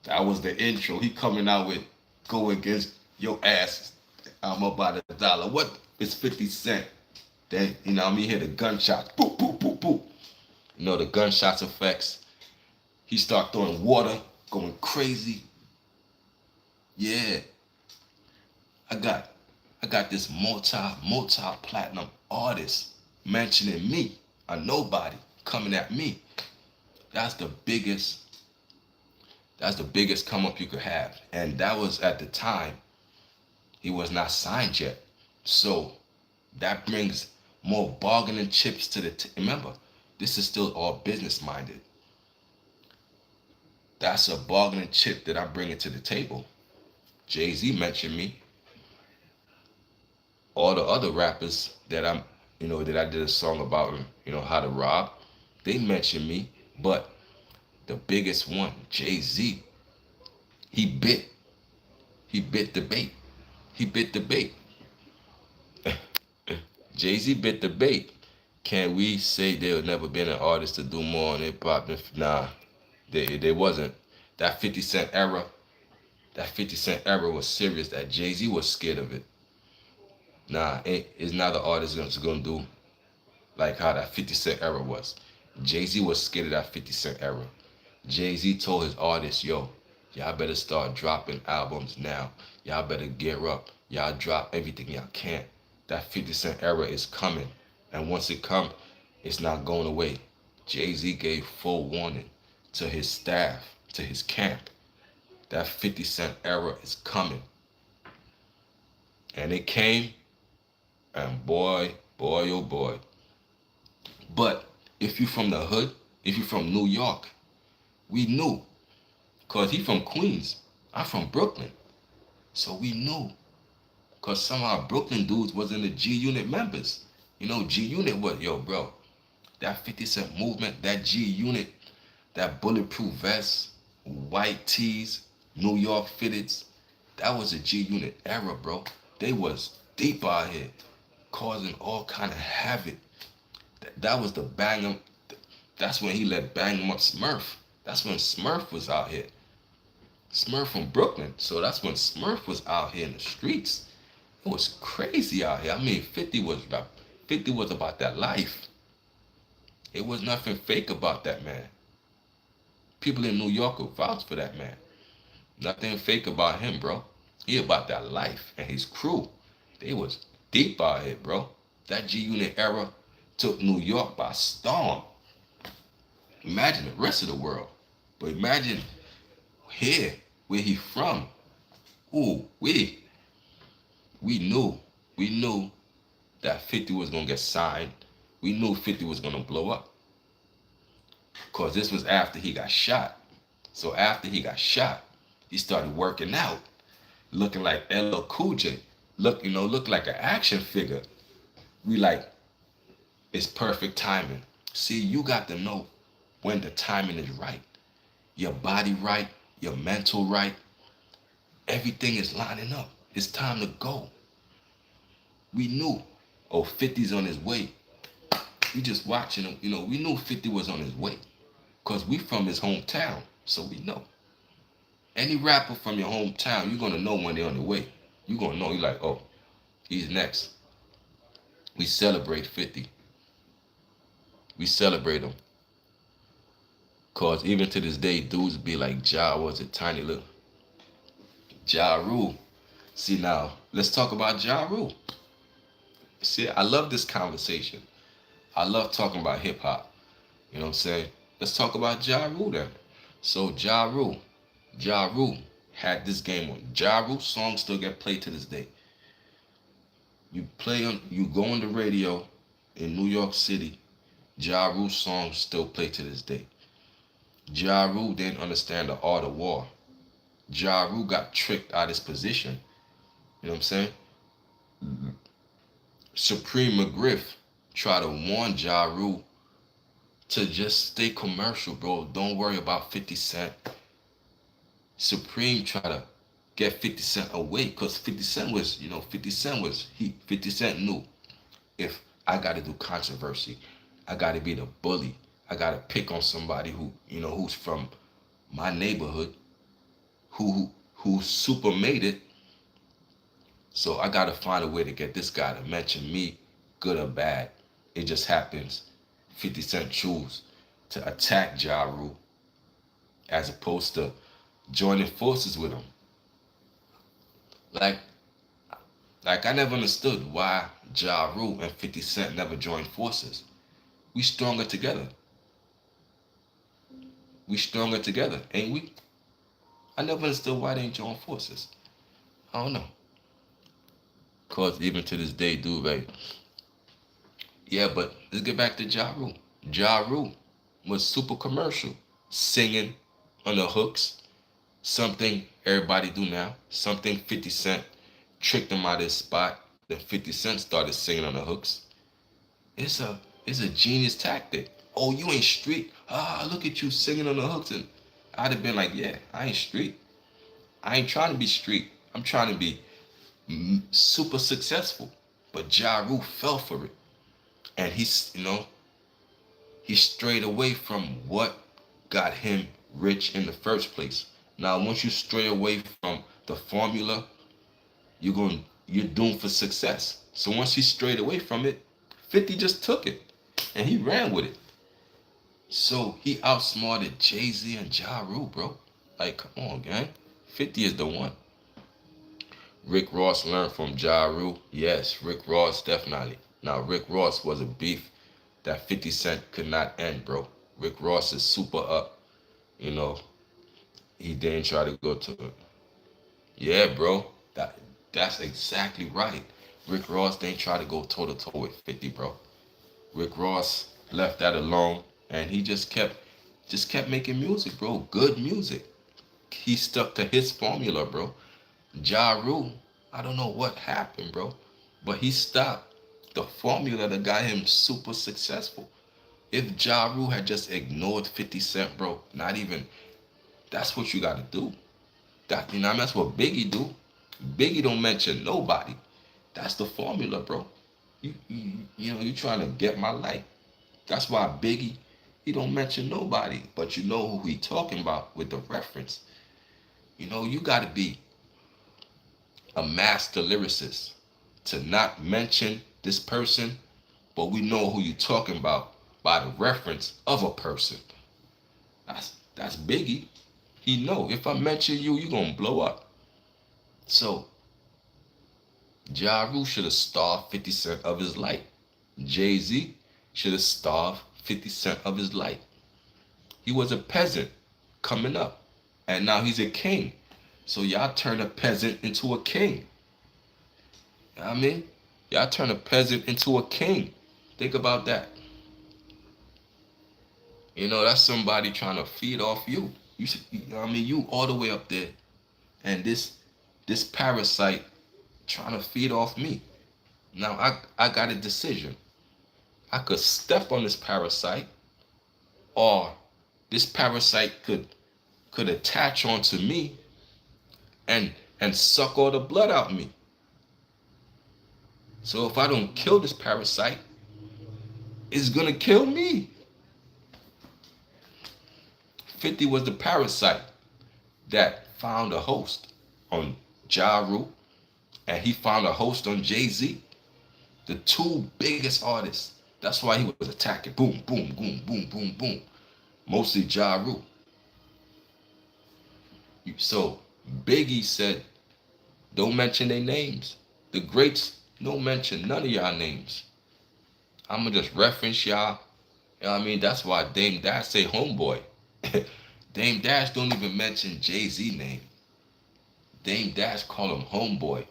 That was the intro. He coming out with go against your ass. I'm about $1. What is 50 Cent? Then, hear the gunshots. Boop, boop, boop, boop. The gunshots effects. He start throwing water, going crazy. Yeah. I got this multi-platinum artist mentioning me, a nobody, coming at me. That's the biggest come up you could have. And that was at the time he was not signed yet. So that brings more bargaining chips to the remember, this is still all business minded. That's a bargaining chip that I bring it to the table. Jay-Z mentioned me. All the other rappers that I did a song about, how to rob, they mentioned me. But the biggest one, Jay-Z, he bit the bait. He bit the bait. Jay-Z bit the bait. Can we say there never been an artist to do more on hip hop? Nah, they wasn't. That 50 Cent era was serious. That Jay-Z was scared of it. Nah, it's not an artist that's gonna do like how that 50 Cent era was. Jay-Z was scared of that 50 Cent era. Jay-Z told his artists, yo, y'all better start dropping albums now. Y'all better gear up. Y'all drop everything y'all can. That 50 Cent era is coming. And once it comes, it's not going away. Jay-Z gave full warning to his staff, to his camp. That 50 Cent era is coming. And it came, and boy, oh boy. But If you from the hood, if you from New York, we knew. Cause he from Queens. I'm from Brooklyn. So we knew. Cause some of our Brooklyn dudes was in the G Unit members. You know, G Unit was, yo, bro, that 50 Cent movement, that G Unit, that bulletproof vest, white tees, New York fitteds, that was a G Unit era, bro. They was deep out here, causing all kind of havoc. That was the bang 'em. That's when he let bang 'em up Smurf. That's when Smurf was out here. Smurf from Brooklyn. So that's when Smurf was out here in the streets. It was crazy out here. I mean, 50 was about that life. It was nothing fake about that man. People in New York will vouch for that man. Nothing fake about him, bro. He about that life and his crew. They was deep out here, bro. That G Unit era took New York by storm. Imagine the rest of the world. But imagine here, where he from. Ooh, we knew. We knew that 50 was gonna get signed. We knew 50 was gonna blow up. Cause this was after he got shot. So after he got shot, he started working out, looking like LL Cool J. Look like an action figure. We like, it's perfect timing. See, you got to know when the timing is right. Your body right, your mental right. Everything is lining up. It's time to go. We knew, oh, 50's on his way. We just watching him, we knew 50 was on his way. Cause we from his hometown, so we know. Any rapper from your hometown, you're gonna know when they're on the way. You're gonna know, you're like, oh, he's next. We celebrate 50. We celebrate him. Cause even to this day, dudes be like, Ja was a tiny little Ja Rule. See now, let's talk about Ja Rule. See, I love this conversation. I love talking about hip hop. You know what I'm saying? Let's talk about Ja Rule then. So Ja Rule had this game on. Ja Rule songs still get played to this day. You go on the radio in New York City, Ja Rule songs still play to this day. Ja Rule didn't understand the art of war. Ja Rule got tricked out of his position. You know what I'm saying? Supreme McGriff tried to warn Ja Rule to just stay commercial, bro. Don't worry about 50 Cent. Supreme tried to get 50 Cent away because 50 Cent was, 50 Cent was, 50 Cent knew if I got to do controversy, I got to be the bully. I got to pick on somebody who's from my neighborhood, who super made it. So I got to find a way to get this guy to mention me, good or bad. It just happens 50 Cent choose to attack Ja Rule as opposed to joining forces with him. Like, I never understood why Ja Rule and 50 Cent never joined forces. We stronger together. We stronger together, ain't we? I never understood why they ain't join forces. I don't know. Cause even to this day, dude, right? Yeah, but let's get back to Ja Rule. Ja Rule was super commercial, singing on the hooks, something everybody do now, something 50 Cent tricked him out of his spot. Then 50 Cent started singing on the hooks. It's a it's a genius tactic. Oh, you ain't street. Ah, look at you singing on the hooks, and I'd have been like, yeah, I ain't street. I ain't trying to be street. I'm trying to be super successful. But Ja Rule fell for it, and he strayed away from what got him rich in the first place. Now, once you stray away from the formula, you're doomed for success. So once he strayed away from it, 50 just took it and he ran with it. So he outsmarted Jay-Z and Ja Rule, bro. Like, come on, gang. 50 is the one. Rick Ross learned from Ja Rule. Yes, Rick Ross definitely. Now, Rick Ross was a beef that 50 Cent could not end, bro. Rick Ross is super up. You know, he didn't try to go to it. Yeah, bro. That's exactly right. Rick Ross didn't try to go toe to toe with 50, bro. Rick Ross left that alone, and he just kept making music, bro. Good music. He stuck to his formula, bro. Ja Rule, I don't know what happened, bro, but he stopped the formula that got him super successful. If Ja Rule had just ignored 50 Cent, bro, not even, that's what you gotta do. That's what Biggie do. Biggie don't mention nobody. That's the formula, bro. You trying to get my life. That's why Biggie, he don't mention nobody, but you know who he talking about with the reference. You gotta be a master lyricist to not mention this person, but we know who you talking about by the reference of a person. That's Biggie. He know if I mention you, you gonna blow up. So Ja Rule should have starved 50 Cent of his life. Jay-Z should have starved 50 Cent of his life. He was a peasant coming up, and now he's a king. So y'all turn a peasant into a king. You know what I mean? Y'all turn a peasant into a king. Think about that. That's somebody trying to feed off you. You all the way up there, and this parasite trying to feed off me. Now I got a decision. I could step on this parasite, or this parasite could attach onto me and suck all the blood out of me. So if I don't kill this parasite, it's gonna kill me. 50 was the parasite that found a host on Ja Rule, and he found a host on Jay-Z, the two biggest artists. That's why he was attacking. Boom, boom, boom, boom, boom, boom. Mostly Ja Rule. So Biggie said, don't mention their names. The greats don't mention none of y'all names. I'ma just reference y'all. You know what I mean? That's why Dame Dash say homeboy. Dame Dash don't even mention Jay-Z name. Dame Dash call him homeboy.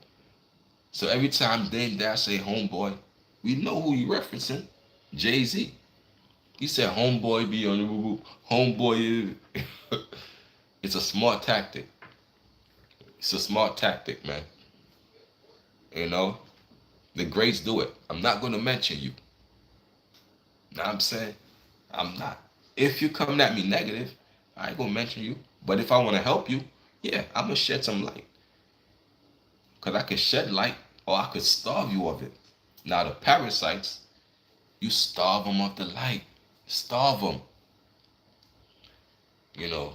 So every time Dame Dash say homeboy, we know who he referencing. Jay-Z. He said homeboy be on the boo. Homeboy is it's a smart tactic. It's a smart tactic, man. You know? The greats do it. I'm not gonna mention you. Know what I'm saying? I'm not. If you coming at me negative, I ain't gonna mention you. But if I wanna help you, yeah, I'm gonna shed some light. Cause I could shed light or I could starve you of it. Now the parasites, you starve them of the light. Starve them. You know.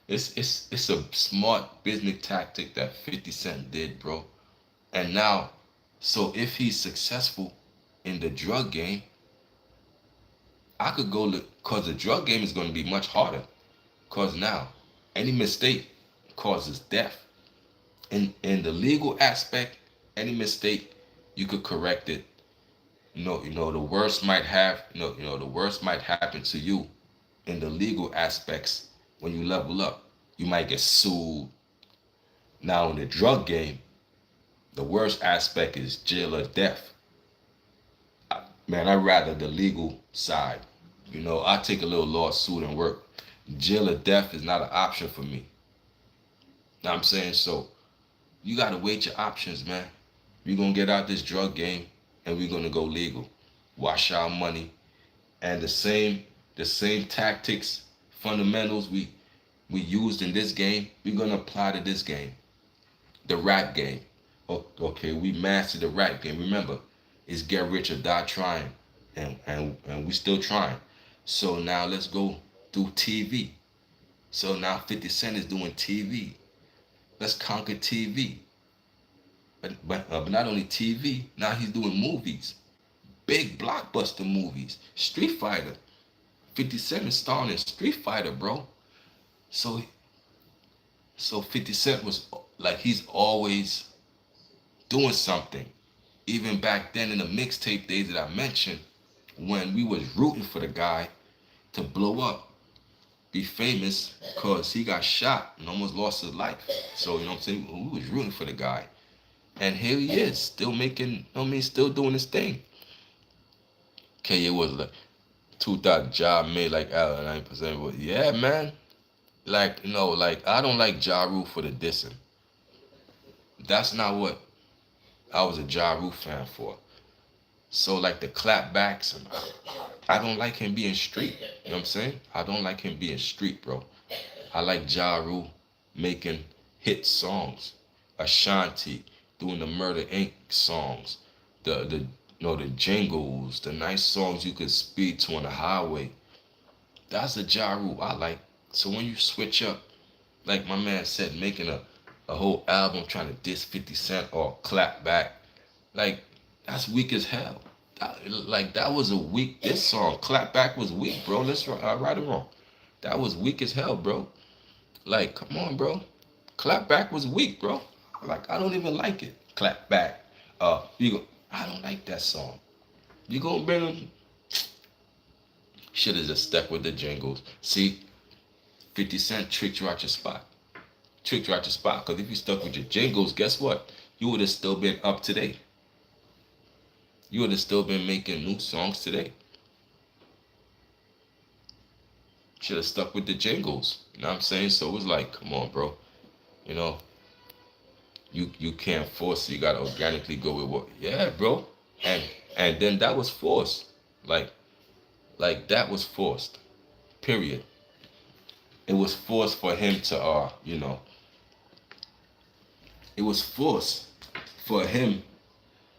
it's a smart business tactic that 50 Cent did, bro. And now, so if he's successful in the drug game, I could go look, cause the drug game is going to be much harder. Cause now, any mistake causes death. In the legal aspect, any mistake, you could correct it. The worst might the worst might happen to you in the legal aspects when you level up. You might get sued. Now in the drug game, the worst aspect is jail or death. Man, I'd rather the legal side. I take a little lawsuit and work. Jail or death is not an option for me. Know what I'm saying? So you gotta weigh your options, man. We're gonna get out this drug game and we're gonna go legal. Wash our money. And the same tactics, fundamentals we used in this game, we're gonna apply to this game. The rap game. Okay, we mastered the rap game. Remember, it's get rich or die trying. And we still trying. So now let's go do TV. So now 50 Cent is doing TV. Let's conquer TV. But not only TV, now he's doing movies. Big blockbuster movies. Street Fighter. 50 Cent is starring in Street Fighter, bro. So 50 Cent was like, he's always doing something. Even back then in the mixtape days that I mentioned, when we was rooting for the guy to blow up, be famous, because he got shot and almost lost his life. So, you know what I'm saying? We was rooting for the guy. And here he is, still making, still doing his thing. Okay, it was like 2,000 job made like out 9%. But yeah, man. Like, like I don't like Ja Rule for the dissing. That's not what I was a Ja Rule fan for. So like the clapbacks, and I don't like him being street. You know what I'm saying? I don't like him being street, bro. I like Ja Rule making hit songs. Ashanti doing the Murder Inc. songs. The jingles, the nice songs you could speed to on the highway. That's a Ja Rule I like. So when you switch up, like my man said, making a whole album trying to diss 50 Cent or clap back, like that's weak as hell. That was a weak. This song, clap back, was weak, bro. Let's right or wrong. That was weak as hell, bro. Like, come on, bro. Clap back was weak, bro. Like, I don't even like it. Clap back. You go. I don't like that song. You gonna bring them? Should have just stuck with the jingles. See, 50 Cent tricked you out your spot. Tricked you out your spot. Cause if you stuck with your jingles, guess what? You would have still been up today. You would have still been making new songs today. Should have stuck with the jingles. You know what I'm saying? So it was like, come on, bro. You know, you can't force it. You gotta organically go with what. Yeah, bro. And and then that was forced. Like that was forced. Period. It was forced for him to it was forced for him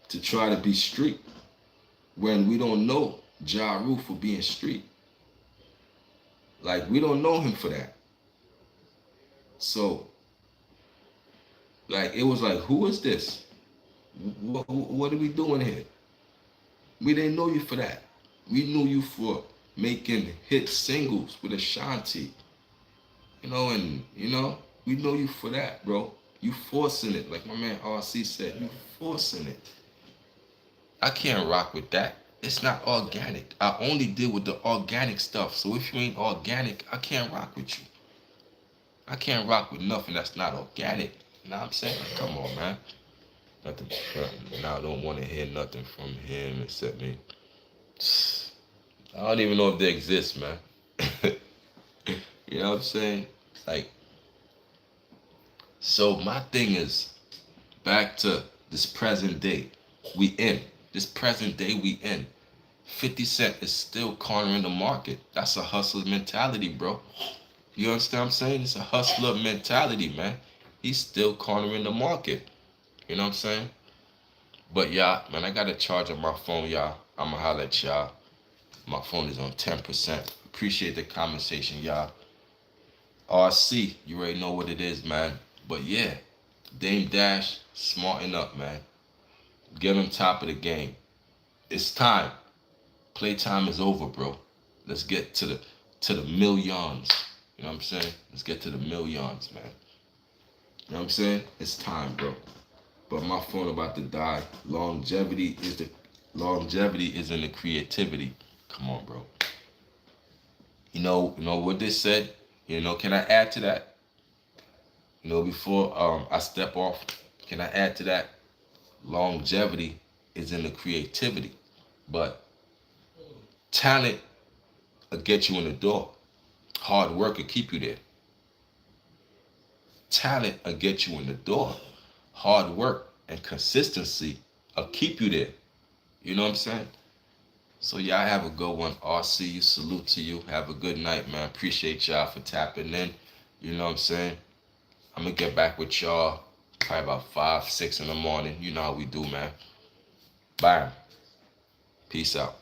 to try to be street when we don't know Ja Rule for being street. Like we don't know him for that. So like it was like, who is this? What are we doing here? We didn't know you for that. We knew you for making hit singles with Ashanti. We know you for that, bro. You forcing it, like my man RC said. You forcing it. I can't rock with that. It's not organic. I only deal with the organic stuff. So if you ain't organic, I can't rock with you. I can't rock with nothing that's not organic. You know what I'm saying? Like, come on, man. Nothing. Now I don't want to hear nothing from him except me. I don't even know if they exist, man. You know what I'm saying? Like, so my thing is back to this present day. We in. This present day we in. 50 Cent is still cornering the market. That's a hustler mentality, bro. You understand what I'm saying? It's a hustler mentality, man. He's still cornering the market. You know what I'm saying? But y'all, man, I got to charge up my phone, y'all. I'ma holler at y'all. My phone is on 10%. Appreciate the conversation, y'all. RC, you already know what it is, man. But yeah, Dame Dash, smarten up, man. Get him top of the game. It's time. Playtime is over, bro. Let's get to the millions. You know what I'm saying? Let's get to the millions, man. You know what I'm saying? It's time, bro. But my phone about to die. Longevity is in the creativity. Come on, bro. You know what they said? Can I add to that? Before I step off, can I add to that? Longevity is in the creativity. But talent will get you in the door. Hard work will keep you there. Talent will get you in the door. Hard work and consistency will keep you there. You know what I'm saying? So y'all have a good one. RC, salute to you. Have a good night, man. Appreciate y'all for tapping in. You know what I'm saying? I'm gonna get back with y'all probably about 5, 6 in the morning. You know how we do, man. Bye. Peace out.